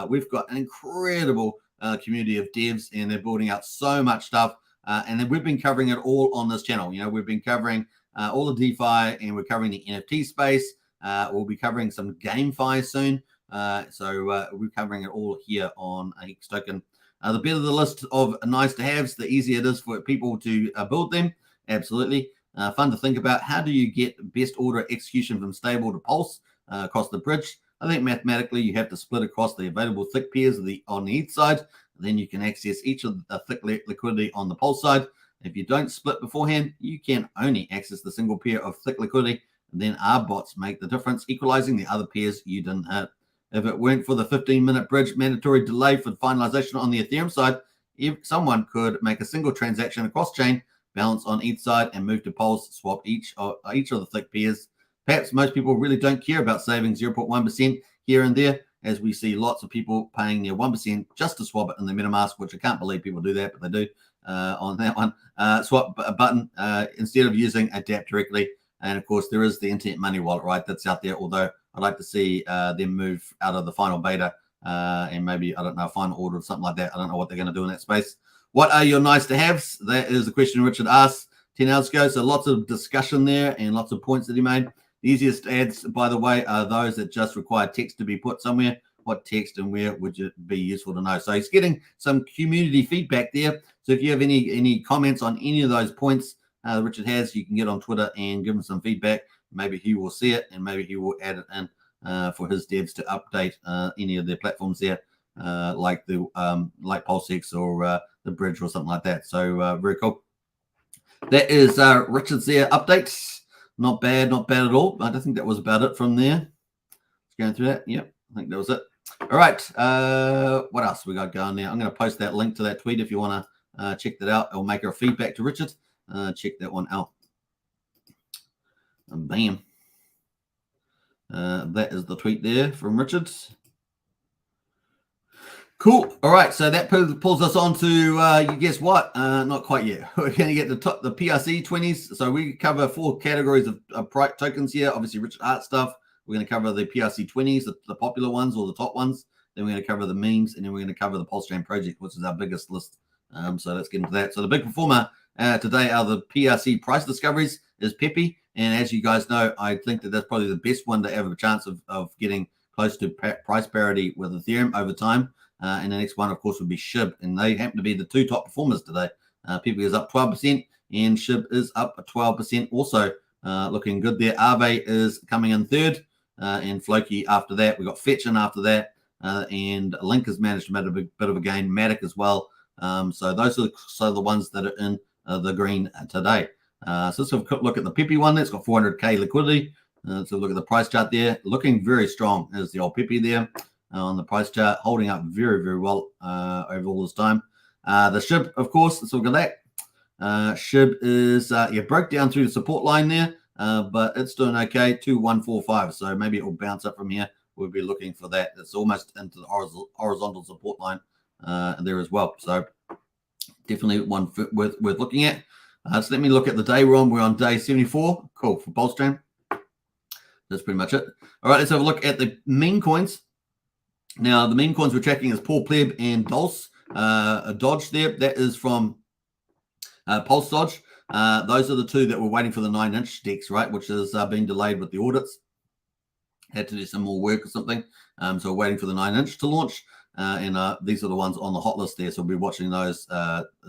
we've got an incredible community of devs, and they're building out so much stuff. And then we've been covering it all on this channel. We've been covering all the DeFi, and we're covering the NFT space. We'll be covering some GameFi soon. So we're covering it all here on Hex Token. The better the list of nice to haves, the easier it is for people to build them. Absolutely. Fun to think about. How do you get best order execution from stable to Pulse across the bridge? I think mathematically you have to split across the available thick pairs on the ETH side. Then you can access each of the thick liquidity on the Pulse side. If you don't split beforehand, you can only access the single pair of thick liquidity. And then our bots make the difference, equalizing the other pairs you didn't hit. If it weren't for the 15-minute bridge mandatory delay for finalization on the Ethereum side, if someone could make a single transaction across chain, balance on each side, and move to Pulse, swap each of the thick pairs. Perhaps most people really don't care about saving 0.1% here and there, as we see lots of people paying near 1% just to swap it in the MetaMask, which I can't believe people do that, but they do on that one. Swap a button instead of using Adapt directly. And of course, there is the Internet Money Wallet, right? That's out there. Although I'd like to see them move out of the final beta and maybe, I don't know, final order or something like that. I don't know what they're going to do in that space. What are your nice to haves? That is the question Richard asked 10 hours ago. So lots of discussion there and lots of points that he made. The easiest ads, by the way, are those that just require text to be put somewhere. What text and where would it be useful to know? So he's getting some community feedback there. So if you have any comments on any of those points Richard has, you can get on Twitter and give him some feedback. Maybe he will see it and maybe he will add it in for his devs to update any of their platforms there, like PulseX or the bridge or something like that. So very cool. That is Richard's there updates. Not bad at all. I don't think that was about it from there. Just going through that. Yep, I think that was it. All right. What else we got going now? I'm going to post that link to that tweet if you want to check that out. I'll make a feedback to Richard. Check that one out. And bam. That is the tweet there from Richard. Cool. All right. So that pulls us on to, you guess what? Not quite yet. We're going to get the PRC 20s. So we cover 4 categories of tokens here. Obviously, Richard Art stuff. We're going to cover the PRC 20s, the popular ones or the top ones. Then we're going to cover the memes. And then we're going to cover the Pulsechain Project, which is our biggest list. So let's get into that. So the big performer today are the PRC price discoveries is Pepe. And as you guys know, I think that that's probably the best one to have a chance of getting close to price parity with Ethereum over time. And the next one, of course, would be SHIB. And they happen to be the 2 top performers today. Pepe is up 12% and SHIB is up 12% also. Looking good there. Aave is coming in third. and Floki after that. We got Fetchin after that, and Link has managed to make a bit of a gain. Matic as well. So those are the ones that are in the green today. So let's have a quick look at the Pepe one. That's got 400k liquidity. Let's have a look at the price chart there. Looking very strong is the old Pepe there on the price chart, holding up very, very well over all this time. The SHIB, of course, let's look at that. SHIB is, broke down through the support line there, but it's doing okay, 2145. So maybe it will bounce up from here. We'll be looking for that. It's almost into the horizontal support line there as well. So definitely one worth looking at. So let me look at the day we're on. We're on day 74. Cool, for Pulsechain. That's pretty much it. All right, let's have a look at the meme coins. Now, the meme coins we're tracking is Paul Pleb and Dulce. A Dodge there. That is from Pulse Dodge. Those are the two that were waiting for the 9-inch decks, right, which has been delayed with the audits. Had to do some more work or something. So we're waiting for the 9-inch to launch. And these are the ones on the hot list there. So we'll be watching those,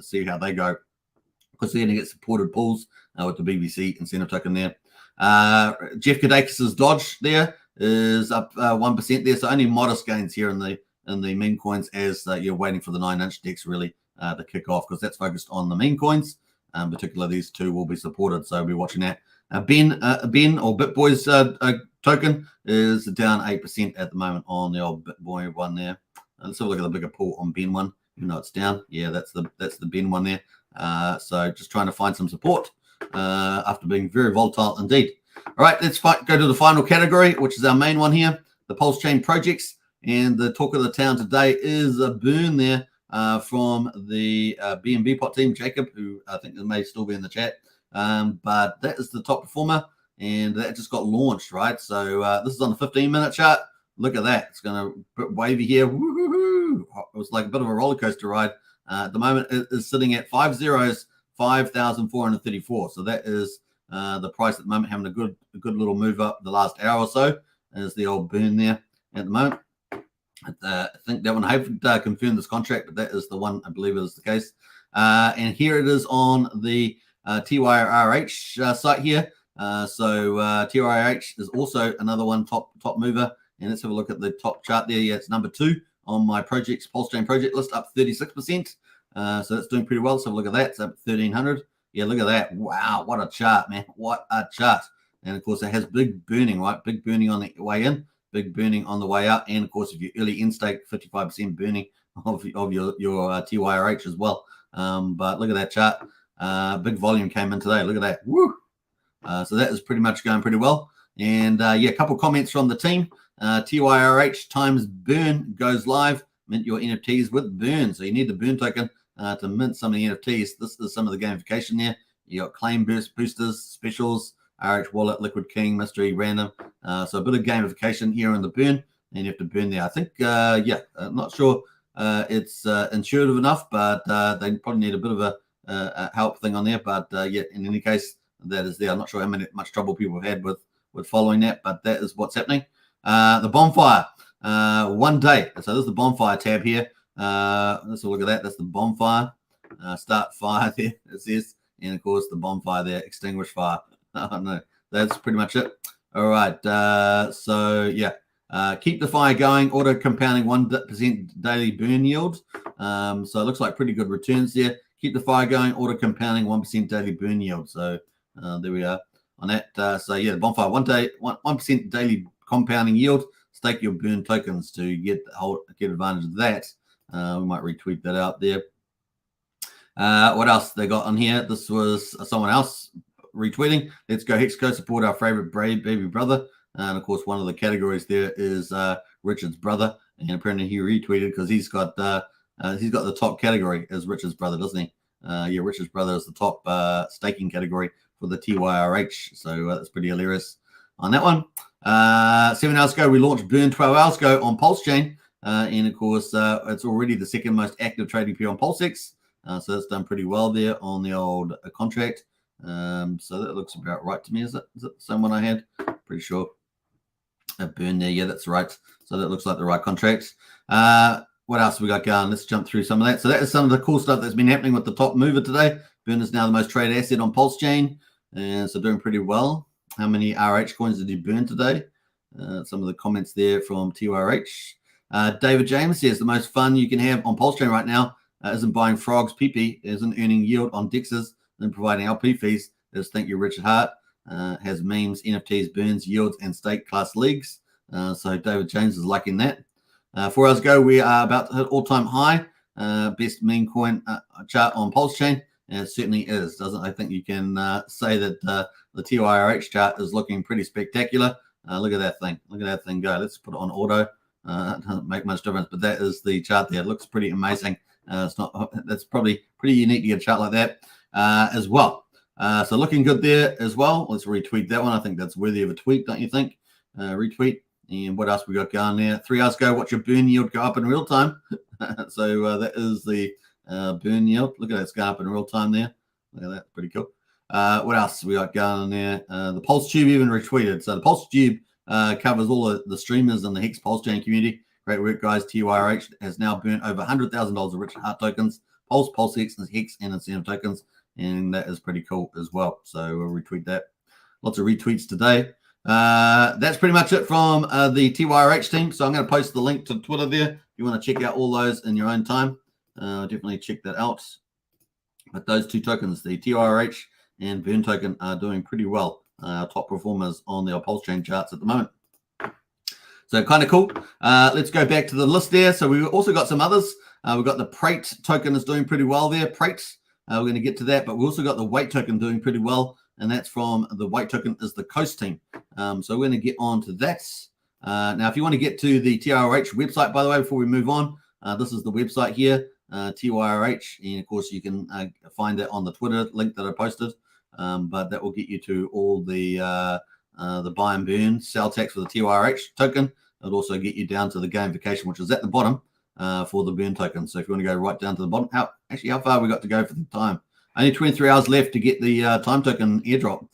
see how they go. Because they're going to get supported pools with the BBC incentive token there. Jeff Kadakis' Dodge there is up 1% there. So only modest gains here in the meme coins as you're waiting for the 9-inch decks really to kick off, because that's focused on the meme coins. Particularly these two will be supported. So we'll be watching that. Ben or BitBoy's token is down 8% at the moment on the old BitBoy one there. Let's have a look at the bigger pool on Ben one. You know it's down. Yeah, that's the Ben one there. So just trying to find some support after being very volatile indeed. All right, let's go to the final category, which is our main one here, the Pulsechain Projects. And the talk of the town today is a burn there from the BNB pot team, Jacob, who I think may still be in the chat. But that is the top performer, and that just got launched, right? So this is on the 15-minute chart. Look at that. It's going to bit wavy here. Woo-hoo-hoo. It was like a bit of a roller coaster ride. At the moment, it is sitting at 5 zeros, 5,434. So that is the price at the moment, having a good little move up the last hour or so. There's the old burn there at the moment. I think that one, I haven't confirmed this contract, but that is the one, I believe it is the case. And here it is on the TYRH site here. So TYRH is also another one top mover. And let's have a look at the top chart there. Yeah, it's number 2 on my Pulsechain project list, up 36%. So that's doing pretty well. So look at that. It's up 1,300. Yeah, look at that. Wow, what a chart, man. What a chart. And, of course, it has big burning, right? Big burning on the way in, big burning on the way out. And, of course, if you early in-stake, 55% burning of your TYRH as well. But look at that chart. Big volume came in today. Look at that. Woo! So that is pretty much going pretty well. And, a couple of comments from the team. TYRH times burn goes live. Mint your NFTs with burn. So you need the burn token to mint some of the NFTs. This is some of the gamification there. You got claim boosters, specials, RH wallet, Liquid King, mystery, random. So a bit of gamification here in the burn, and you have to burn there. I think, I'm not sure it's intuitive enough, but they probably need a bit of a help thing on there. But in any case, that is there. I'm not sure how much trouble people have had with following that, but that is what's happening. The bonfire, 1 day. So this is the bonfire tab here. Let's look at that. That's the bonfire. Start fire there, it says. And of course, the bonfire there, extinguish fire. Oh, no, that's pretty much it. All right. Keep the fire going. Auto compounding 1% daily burn yield. So it looks like pretty good returns there. Keep the fire going. Auto compounding 1% daily burn yield. So there we are on that. The bonfire 1% daily compounding yield. Stake your burn tokens to get advantage of that. We might retweet that out there. What else they got on here? This was someone else retweeting. Let's go Hexco, support our favorite baby brother. And of course, one of the categories there is Richard's brother. And apparently he retweeted because he's got the top category as Richard's brother, doesn't he? Richard's brother is the top staking category for the TYRH. So that's pretty hilarious on that one. 7 hours ago, we launched Burn 12 hours ago on Pulsechain. And of course, it's already the second most active trading pair on PulseX. So that's done pretty well there on the old contract. So that looks about right to me. Is it the same one I had? Pretty sure. Burn there. Yeah, that's right. So that looks like the right contracts. What else have we got going? Let's jump through some of that. So that is some of the cool stuff that's been happening with the top mover today. Burn is now the most traded asset on Pulsechain. And so doing pretty well. How many RH coins did you burn today? some of the comments there from TYRH. David James says the most fun you can have on Pulsechain right now isn't buying frogs, PP, isn't earning yield on DEXs, and providing LP fees. Is thank you, Richard Hart. Has memes, NFTs, burns, yields, and stake class leagues. So David James is liking that. 4 hours ago, we are about to hit all-time high. Best meme coin chart on Pulsechain. And it certainly is, doesn't it? I think you can say that the TYRH chart is looking pretty spectacular. Look at that thing. Look at that thing go. Let's put it on auto. It doesn't make much difference, but that is the chart there. It looks pretty amazing. That's probably pretty unique to get a chart like that as well. So looking good there as well. Let's retweet that one. I think that's worthy of a tweet, don't you think? Retweet. And what else we got going there? 3 hours ago, watch your burn yield go up in real time. So that is the burn yield. Look at that, it's going up in real time there. Look at that, pretty cool. What else we got going there? The Pulse Tube even retweeted. So the Pulse Tube covers all the streamers in the Hex Pulsechain community. Great work, guys. TYRH has now burnt over $100,000 of Richard Hart tokens, Pulse Hex, and incentive tokens. And that is pretty cool as well. So we'll retweet that. Lots of retweets today. That's pretty much it from the TYRH team. So I'm going to post the link to Twitter there. If you want to check out all those in your own time, definitely check that out. But those two tokens, the TYRH and Burn token, are doing pretty well. Top performers on the Pulsechain charts at the moment. So kind of cool. Let's go back to the list there. So we've also got some others. We've got the Prate token is doing pretty well there. Prate. We're going to get to that, but we also got the Weight token doing pretty well, and that's from the Weight token is the Coast team. So we're going to get on to that. Now, if you want to get to the TYRH website, by the way, before we move on, this is the website here, TYRH, and of course you can find that on the Twitter link that I posted, but that will get you to all the buy and burn sell tax for the TYRH token. It'll also get you down to the gamification, which is at the bottom. For the burn token. So if you want to go right down to the bottom, how far we got to go for the time? Only 23 hours left to get the time token airdrop.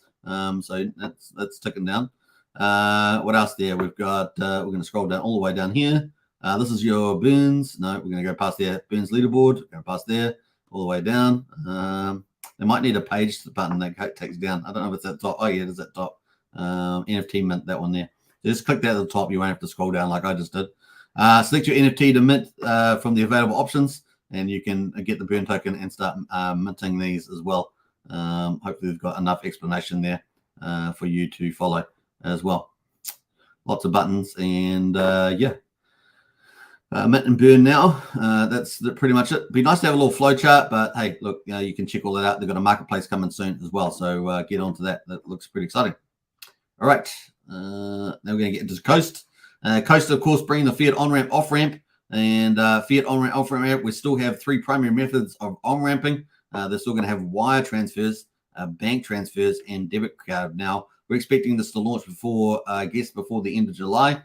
So that's ticking down. What else there? We've got, we're going to scroll down all the way down here. This is your burns. No, we're going to go past there. Burns leaderboard, go past there, all the way down. They might need a page button that takes down. I don't know if it's at the top. Oh yeah, it is at the top. NFT mint, that one there. So just click that at the top. You won't have to scroll down like I just did. Select your NFT to mint from the available options, and you can get the burn token and start minting these as well. Hopefully we've got enough explanation there for you to follow as well. Lots of buttons, and yeah. Mint and burn now. That's pretty much it. Be nice to have a little flow chart, but hey, look, you can check all that out. They've got a marketplace coming soon as well, so get on to that. That looks pretty exciting. All right, now we're going to get into Coast. Coast, of course, bringing the fiat on-ramp, off-ramp, and fiat on-ramp, off-ramp. We still have 3 primary methods of on-ramping. They're still going to have wire transfers, bank transfers, and debit card. Now, we're expecting this to launch before, I guess, before the end of July.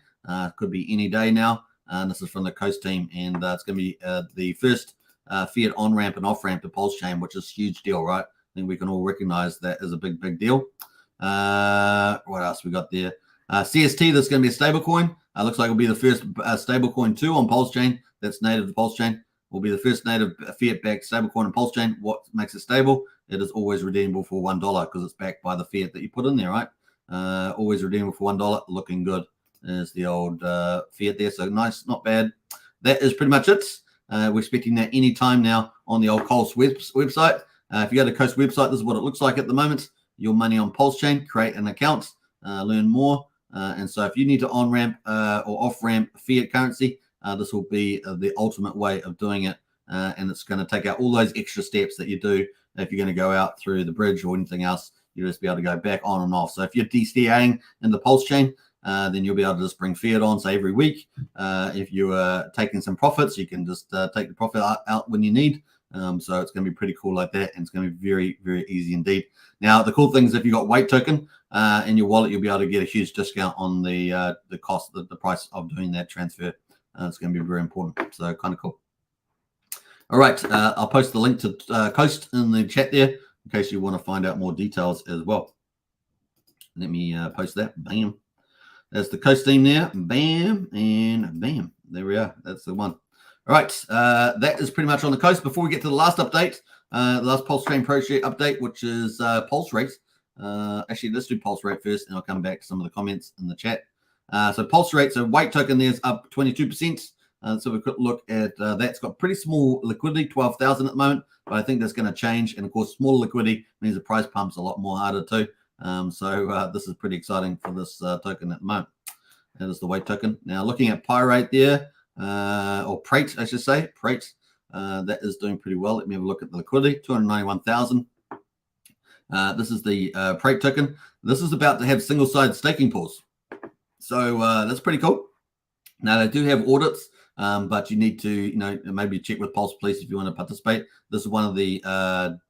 Could be any day now. This is from the Coast team, and it's going to be the first fiat on-ramp and off-ramp to Pulsechain, which is a huge deal, right? I think we can all recognize that as a big, big deal. What else we got there? CST, that's going to be a stable coin. Looks like it'll be the first stable coin too on Pulsechain that's native to Pulsechain. Will be the first native fiat-backed stable coin on Pulsechain. What makes it stable? It is always redeemable for $1 because it's backed by the fiat that you put in there, right? Always redeemable for $1. Looking good. There's the old fiat there. So nice, not bad. That is pretty much it. We're expecting that any time now on the old Coast website. If you go to Coast website, this is what it looks like at the moment. Your money on Pulsechain, create an account, learn more. And so if you need to on-ramp or off-ramp fiat currency, this will be the ultimate way of doing it. And it's going to take out all those extra steps that you do if you're going to go out through the bridge or anything else. You'll just be able to go back on and off. So if you're DCAing in the Pulsechain, then you'll be able to just bring fiat on, say, every week. If you are taking some profits, you can just take the profit out when you need. So it's going to be pretty cool like that, and it's going to be very, very easy indeed. Now, the cool thing is if you've got Weight token in your wallet, you'll be able to get a huge discount on the cost, the price of doing that transfer. It's going to be very important. So kind of cool. All right, I'll post the link to Coast in the chat there in case you want to find out more details as well. Let me post that. Bam. There's the Coast team there. Bam and bam. There we are. That's the one. All right, that is pretty much on the Coast. Before we get to the last update, the last Pulsechain Project update, which is Pulserate. Actually, let's do Pulserate first, and I'll come back to some of the comments in the chat. So Pulserate, so weight token there's up 22%. So we could look at that's got pretty small liquidity, 12,000 at the moment, but I think that's going to change. And of course, smaller liquidity means the price pump's a lot more harder too. So this is pretty exciting for this token at the moment. That is the weight token. Now looking at Pyrate there, or Prate, I should say, Prate, that is doing pretty well. Let me have a look at the liquidity, 291,000. This is the Prate token. This is about to have single-sided staking pools. So that's pretty cool. Now they do have audits, but you need to, maybe check with Pulse Police if you want to participate. This is one of the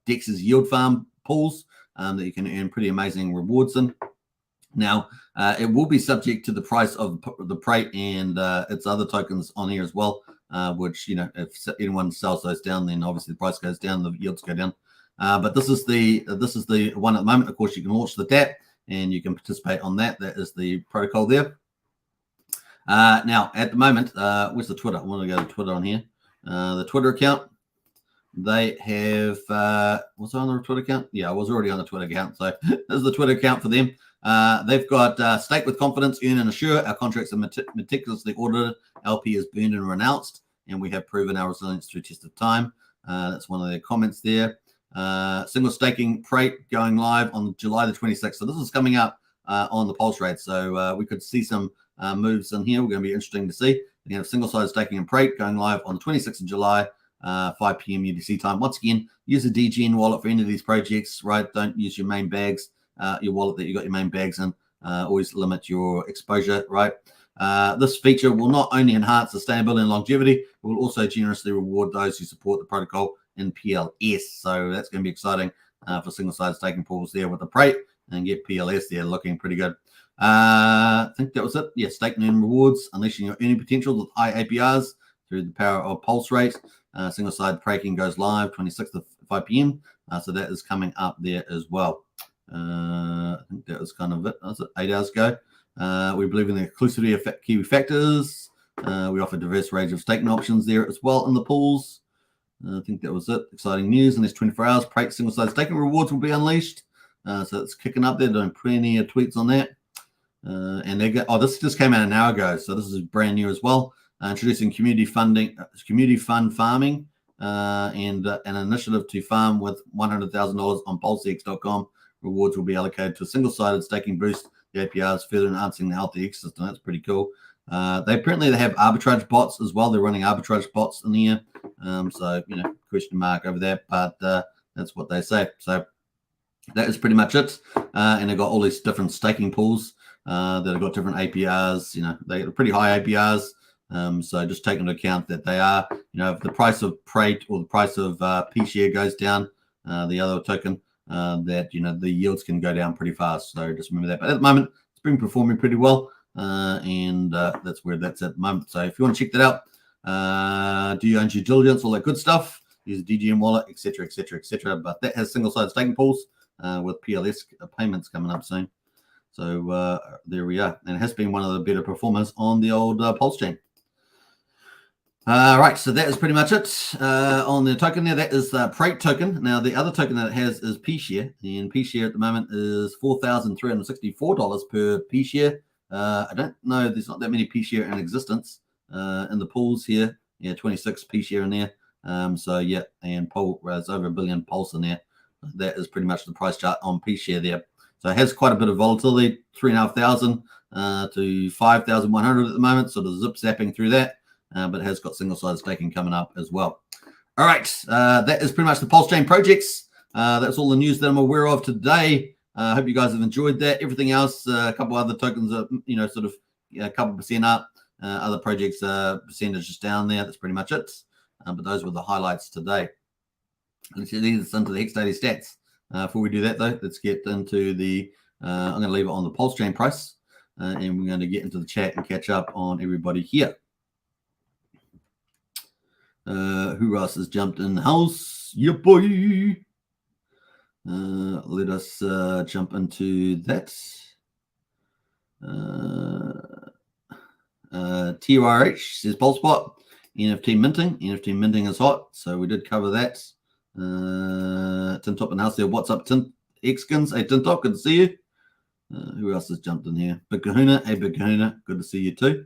DEX's yield farm pools that you can earn pretty amazing rewards in. Now it will be subject to the price of the Prate and its other tokens on here as well. Which if anyone sells those down, then obviously the price goes down, the yields go down. But this is the one at the moment. Of course, you can launch the DApp and you can participate on that. That is the protocol there. Now, at the moment, where's the Twitter? I want to go to Twitter on here. The Twitter account, they have, was I on the Twitter account? Yeah, I was already on the Twitter account. So this is the Twitter account for them. They've got stake with confidence, earn and assure. Our contracts are meticulously audited. LP is burned and renounced, and we have proven our resilience through test of time. That's one of their comments there. Single staking Prate going live on July the 26th. So this is coming up on the Pulserate. So we could see some moves in here. We're going to be interesting to see. You have single-sided staking and Prate going live on the 26th of July, 5 p.m. UTC time. Once again, use a DGN wallet for any of these projects, right? Don't use your main bags, your wallet that you got your main bags in. Always limit your exposure, right? This feature will not only enhance sustainability and longevity, it will also generously reward those who support the protocol in PLS. So that's going to be exciting for single-sided staking pools there with the Prate and get PLS there looking pretty good. I think that was it. Yeah, stake and earn rewards, unleashing your earning potential with high APRs through the power of Pulserate. Single-sided Praking goes live 26th of 5 p.m. So that is coming up there as well. I think that was kind of it. That was 8 hours ago. We believe in the inclusivity of Kiwi factors. We offer a diverse range of staking options there as well in the pools. I think that was it. Exciting news. In this 24 hours, Prate single-sided staking rewards will be unleashed. So it's kicking up there, doing plenty of tweets on that. And they got, this just came out an hour ago, so this is brand new as well. Introducing community fund farming, and an initiative to farm with $100,000 on PulseX.com. Rewards will be allocated to a single-sided staking boost. The APRs further enhancing the healthy ecosystem. That's pretty cool. They have arbitrage bots as well. They're running arbitrage bots in here. So question mark over there, but that's what they say. So that is pretty much it. And they've got all these different staking pools that have got different APRs. They got pretty high APRs. So just take into account that they are, if the price of Prate or the price of PShare goes down, the other token, that the yields can go down pretty fast. So just remember that. But at the moment, it's been performing pretty well, and that's where that's at the moment. So if you want to check that out, do your own due diligence, all that good stuff. Use a DGM wallet, etc., etc., etc. But that has single-sided staking pools with PLS payments coming up soon. So there we are, and it has been one of the better performers on the old Pulse chain. Right, so that is pretty much it on the token there. That is the Prate token. Now, the other token that it has is PShare, and PShare at the moment is $4,364 per PShare. I don't know, there's not that many PShare in existence in the pools here. Yeah, 26 PShare in there. So, yeah, and there's over 1 billion Pulse in there. That is pretty much the price chart on PShare there. So it has quite a bit of volatility, 3,500 to 5,100 at the moment, sort of zip-zapping through that. But it has got single-sided staking coming up as well. All right, that is pretty much the Pulsechain Projects. That's all the news that I'm aware of today. I hope you guys have enjoyed that. Everything else, a couple other tokens are, sort of a couple % up. Other projects percentages down there. That's pretty much it. But those were the highlights today. Let's lead us into the Hex Daily Stats. Before we do that, though, let's get into the, I'm going to leave it on the Pulsechain price. And we're going to get into the chat and catch up on everybody here. Who else has jumped in the house? Yeah, boy. Let us jump into that. TYRH says PulseBot. NFT minting. NFT minting is hot, so we did cover that. Tintop and house there. What's up, Xkins? Hey, Tintop, good to see you. Who else has jumped in here? Big Kahuna. Hey, Big Kahuna. Good to see you too.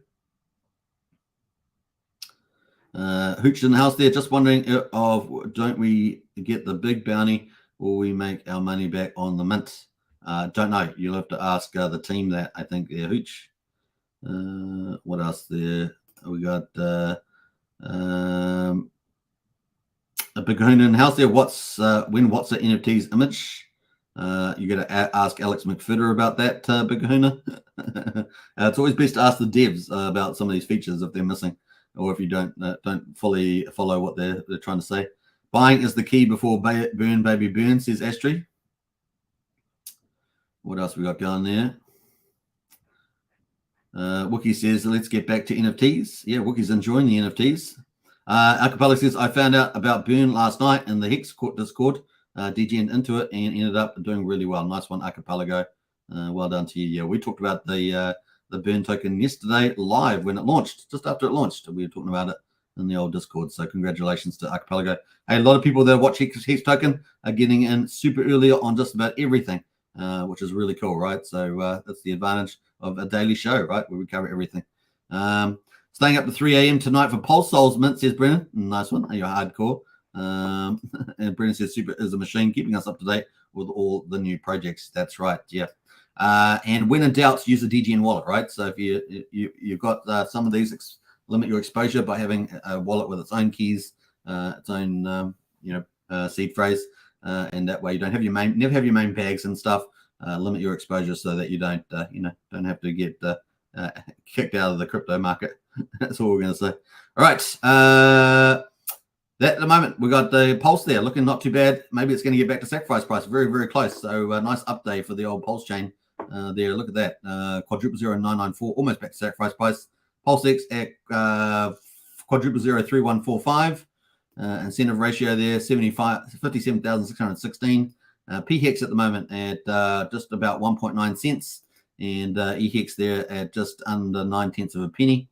Hooch in the house there. Just wondering don't we get the big bounty or we make our money back on the mint? Don't know. You'll have to ask the team that, I think, there, Hooch. What else there? We got a Big Kahuna in the house there. What's the NFT's image? You got to ask Alex McFitter about that, Big Kahuna. It's always best to ask the devs about some of these features if they're missing, or if you don't fully follow what they're trying to say. Buying is the key before burn, baby, burn, says Astrid. What else we got going there? Wookie says, let's get back to NFTs. Yeah, Wookie's enjoying the NFTs. Acapella says, I found out about burn last night in the Hex Discord. DG'd into it and ended up doing really well. Nice one, Archipelago. Well done to you. Yeah, we talked about the burn token yesterday live when it launched, just after it launched. We were talking about it in the old Discord. So congratulations to Archipelago. Hey, a lot of people that watch Hex Token are getting in super early on just about everything, which is really cool, right? So that's the advantage of a daily show, right, where we cover everything. Staying up to 3 a.m. tonight for PulseSouls mint, says Brennan. Nice one. You're hardcore. And Brennan says super is a machine, keeping us up to date with all the new projects. That's right. Yeah. And when in doubt, use the DGN wallet, right? So if you've got some of these, limit your exposure by having a wallet with its own keys, its own seed phrase, and that way you don't have never have your main bags and stuff. Limit your exposure so that you don't have to get kicked out of the crypto market. That's all we're going to say. All right. At the moment, we got the Pulse there looking not too bad. Maybe it's going to get back to sacrifice price. Very, very close. So nice update for the old Pulse chain there. Look at that. Quadruple 0994, almost back to sacrifice price. Pulse X at quadruple 03145. Incentive ratio there, 57,616. PHEX at the moment at just about 1.9 cents. And EEX there at just under 9/10 of a penny.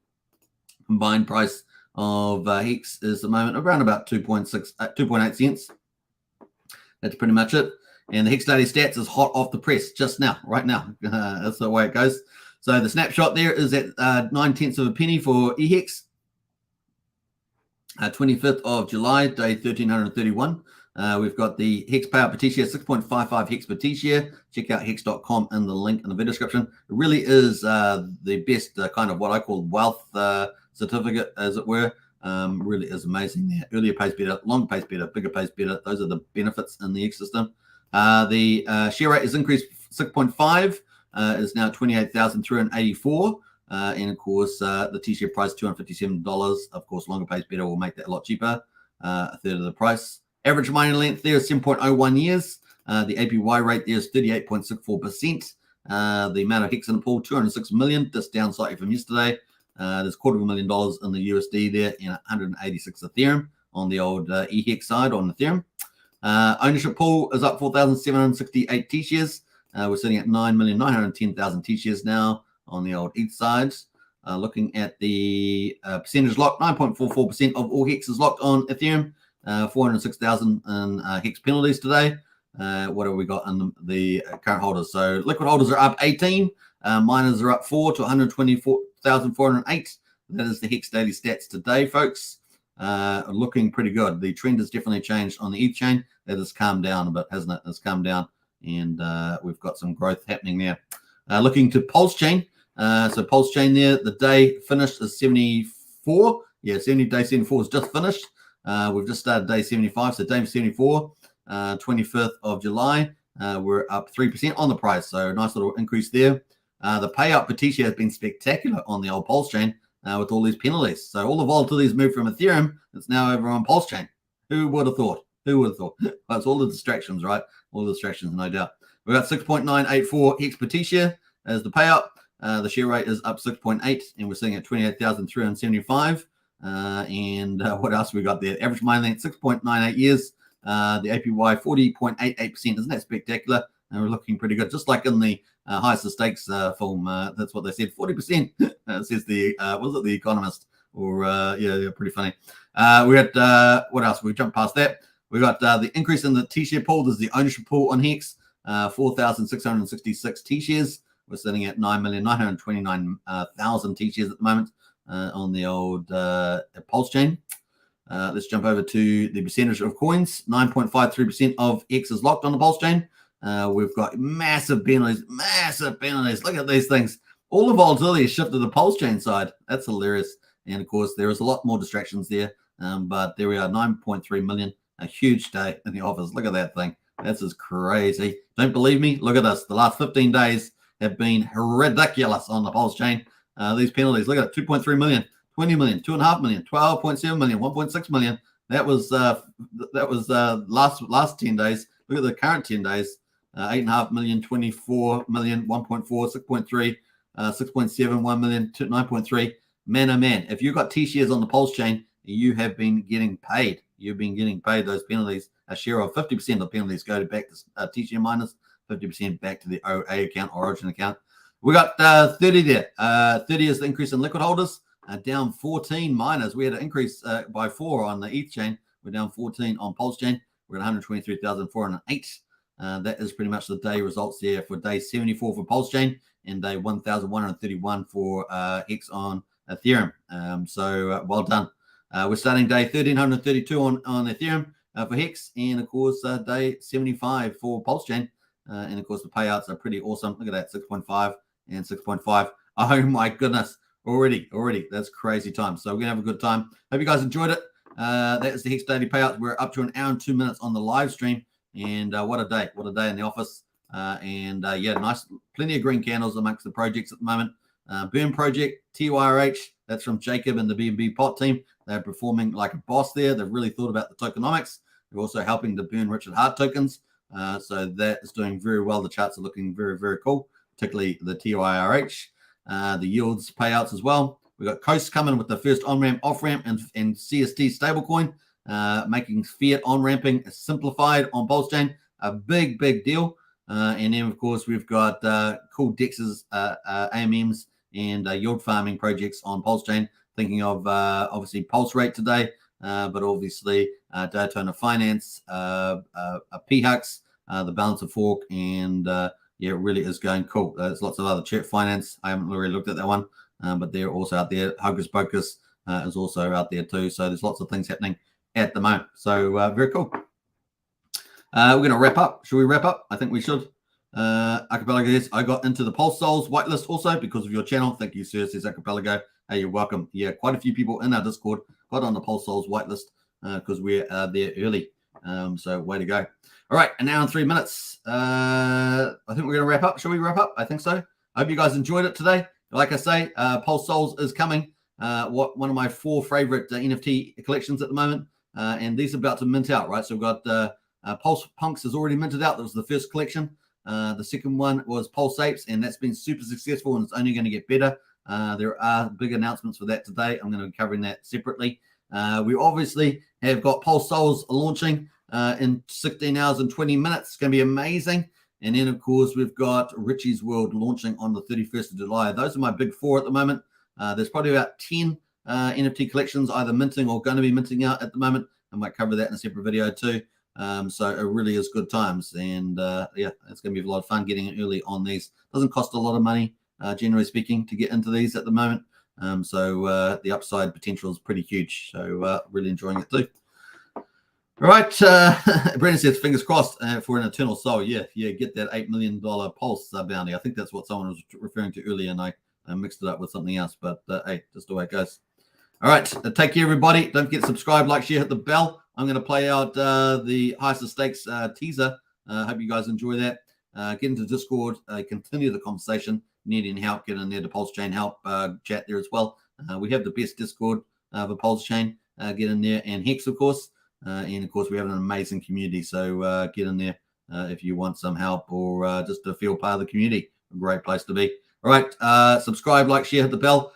Combined price of Hex is at the moment around about 2.8 cents. That's pretty much it. And the Hex daily stats is hot off the press just now, right now. That's the way it goes. So the snapshot there is at 9/10 of a penny for EEX. 25th of July, day 1331. We've got the Hex payout per T-share, 6.55 Hex per T-share. Check out hex.com in the link in the video description. It really is the best kind of what I call wealth certificate, as it were. Really is amazing there. Earlier pays better, longer pays better, bigger pays better. Those are the benefits in the Hex system. The share rate is increased 6.5. Is now 28,384. And of course, the T-share price $257. Of course, longer pays better will make that a lot cheaper, a third of the price. Average mining length there is 7.01 years. The APY rate there is 38.64%. The amount of Hex in the pool, 206 million, just down slightly from yesterday. There's $250,000 in the USD there and 186 Ethereum on the old EEX side on Ethereum. Ownership pool is up 4,768 T-shares. We're sitting at 9,910,000 T-shares now on the old ETH side. Looking at the percentage lock, 9.44% of all Hex is locked on Ethereum. 406,000 in Hex penalties today. What have we got in the current holders? So liquid holders are up 18. Miners are up 4 to 124,408. That is the Hex daily stats today, folks. Looking pretty good. The trend has definitely changed on the ETH chain. That has calmed down a bit, hasn't it? It's calmed down, and we've got some growth happening there. Looking to Pulsechain. So Pulsechain there, the day finished is 74. Yeah, day 74 is just finished. We've just started day 75. So day 74, 25th of July, we're up 3% on the price. So nice little increase there. The payout per T-share has been spectacular on the old Pulsechain with all these penalties. So all the volatility has moved from Ethereum. It's now over on Pulsechain. Who would have thought? Who would have thought? Well, it's all the distractions, right? All the distractions, no doubt. We've got 6.984 Hex per T-share as the payout. The share rate is up 6.8, and we're sitting at 28,375. And what else we got there? Average mining length 6.98 years. The APY 40.88%. Isn't that spectacular? And we're looking pretty good, just like in the highest of stakes film. That's what they said. 40% says the was it the Economist? Or yeah, pretty funny. We got what else? We jumped past that. We got the increase in the T-share pool. There's the ownership pool on Hex. 4,666 T-shares. We're sitting at 9,929,000 T-shares at the moment on the old Pulse chain. Let's jump over to the percentage of coins. 9.53% of X is locked on the Pulse chain. We've got massive penalties. Look at these things. All the volatility is shifted to the Pulse chain side. That's hilarious. And of course, there is a lot more distractions there. But there we are, 9.3 million. A huge day in the office. Look at that thing. That's just crazy. Don't believe me? Look at this. The last 15 days have been ridiculous on the Pulse chain. These penalties. Look at it. 2.3 million, 20 million, 2.5 million, 12.7 million, 1.6 million. That was last 10 days. Look at the current 10 days. 8.5 million, 24 million, 1.4, 6.3, 6.7, 1 million, 9.3. Man, oh man, if you've got T-shares on the Pulse chain, you have been getting paid. You've been getting paid those penalties. A share of 50% of penalties go back to T-share miners, 50% back to the OA account, Origin account. We got 30 there. 30 is the increase in liquid holders, down 14 miners. We had an increase by 4 on the ETH chain. We're down 14 on Pulse chain. We're at 123,408. That is pretty much the day results there for day 74 for Pulse chain and day 1,131 for Hex on Ethereum. So well done. We're starting day 1,332 on Ethereum for Hex, and of course day 75 for Pulse chain. And of course the payouts are pretty awesome. Look at that, 6.5 and 6.5. Oh my goodness, already. That's crazy time. So we're gonna have a good time. Hope you guys enjoyed it. That is the Hex daily payouts. We're up to 1 hour and 2 minutes on the live stream, and what a day in the office. Yeah, nice, plenty of green candles amongst the projects at the moment. Burn project, TYRH, that's from Jacob and the BNB pot team. They're performing like a boss there. They've really thought about the tokenomics. They're also helping to burn Richard Hart tokens. So that is doing very well. The charts are looking very, very cool, particularly the TYRH. The yields payouts as well. We've got Coast coming with the first on-ramp, off-ramp, and CST stablecoin, making fiat on-ramping simplified on Pulse chain. A big, big deal. And then, of course, we've got cool DEXs, AMMs, and yield farming projects on Pulse chain. Thinking of obviously Pulserate today, but obviously Daytona Finance, PHUX, the Balance of Fork, and yeah, it really is going cool. There's lots of other Chat Finance. I haven't really looked at that one, but they're also out there. Hocus Pocus is also out there too. So there's lots of things happening at the moment. So very cool. We're going to wrap up. Should we wrap up? I think we should. Archipelago, yes, I got into the PulseSouls whitelist also because of your channel. Thank you, sir, says Archipelago. Hey, you're welcome. Yeah, quite a few people in our Discord got on the PulseSouls whitelist because we're there early. So way to go. All right, an hour and 3 minutes. I think we're going to wrap up. Shall we wrap up? I think so. I hope you guys enjoyed it today. Like I say, PulseSouls is coming. One of my 4 favorite NFT collections at the moment. And these are about to mint out, right? So we've got Pulse Punks has already minted out. That was the first collection. The second one was Pulse Apes, and that's been super successful, and it's only going to get better. There are big announcements for that today. I'm going to be covering that separately. We obviously have got PulseSouls launching in 16 hours and 20 minutes. It's going to be amazing. And then, of course, we've got Richie's World launching on the 31st of July. Those are my big 4 at the moment. There's probably about 10 NFT collections either minting or going to be minting out at the moment. I might cover that in a separate video too. So it really is good times, and yeah, it's going to be a lot of fun getting in early on these. Doesn't cost a lot of money, generally speaking, to get into these at the moment. So the upside potential is pretty huge. So really enjoying it too. All right, Brendan says fingers crossed for an eternal soul. Yeah, get that $8 million Pulse bounty. I think that's what someone was referring to earlier, and I mixed it up with something else. But hey, just the way it goes. All right, take care, everybody. Don't forget to subscribe, like, share, hit the bell. I'm going to play out the highest of stakes teaser. Hope you guys enjoy that. Get into Discord, continue the conversation. Need any help, get in there to Pulse Chain help chat there as well. We have the best Discord for Pulse Chain. Get in there, and Hex, of course. And of course, we have an amazing community. So get in there if you want some help or just to feel part of the community. A great place to be. All right, subscribe, like, share, hit the bell.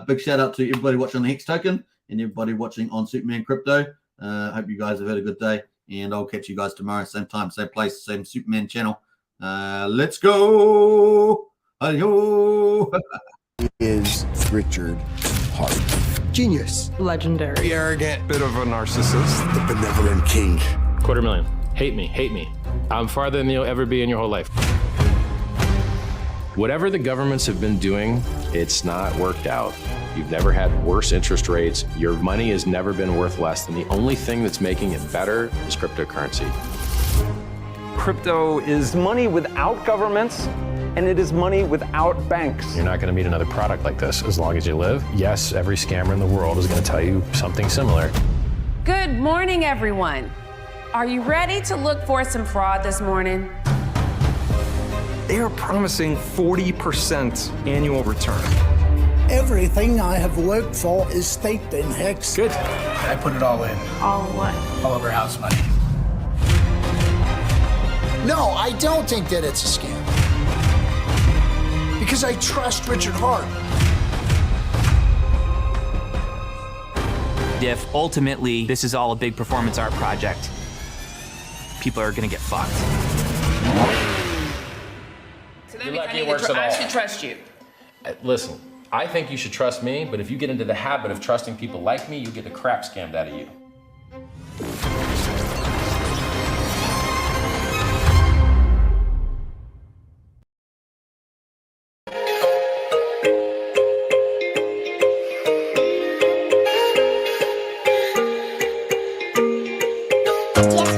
Big shout out to everybody watching on the Hex Token and everybody watching on Superman Crypto. Hope you guys have had a good day, and I'll catch you guys tomorrow, same time, same place, same Superman channel. Let's go. Hello. Is Richard Hart. Genius. Legendary. The arrogant bit of a narcissist. The benevolent king. $250,000. Hate me. I'm farther than you'll ever be in your whole life. Whatever the governments have been doing, it's not worked out. You've never had worse interest rates. Your money has never been worth less. And the only thing that's making it better is cryptocurrency. Crypto is money without governments, and it is money without banks. You're not going to meet another product like this as long as you live. Yes, every scammer in the world is going to tell you something similar. Good morning, everyone. Are you ready to look for some fraud this morning? They are promising 40% annual return. Everything I have worked for is staked in Hex. Good. I put it all in. All what? All of our house money. No, I don't think that it's a scam. Because I trust Richard Hart. If ultimately this is all a big performance art project, people are gonna get fucked. So that means I should trust you. Listen, I think you should trust me, but if you get into the habit of trusting people like me, you'll get the crap scammed out of you. Yeah.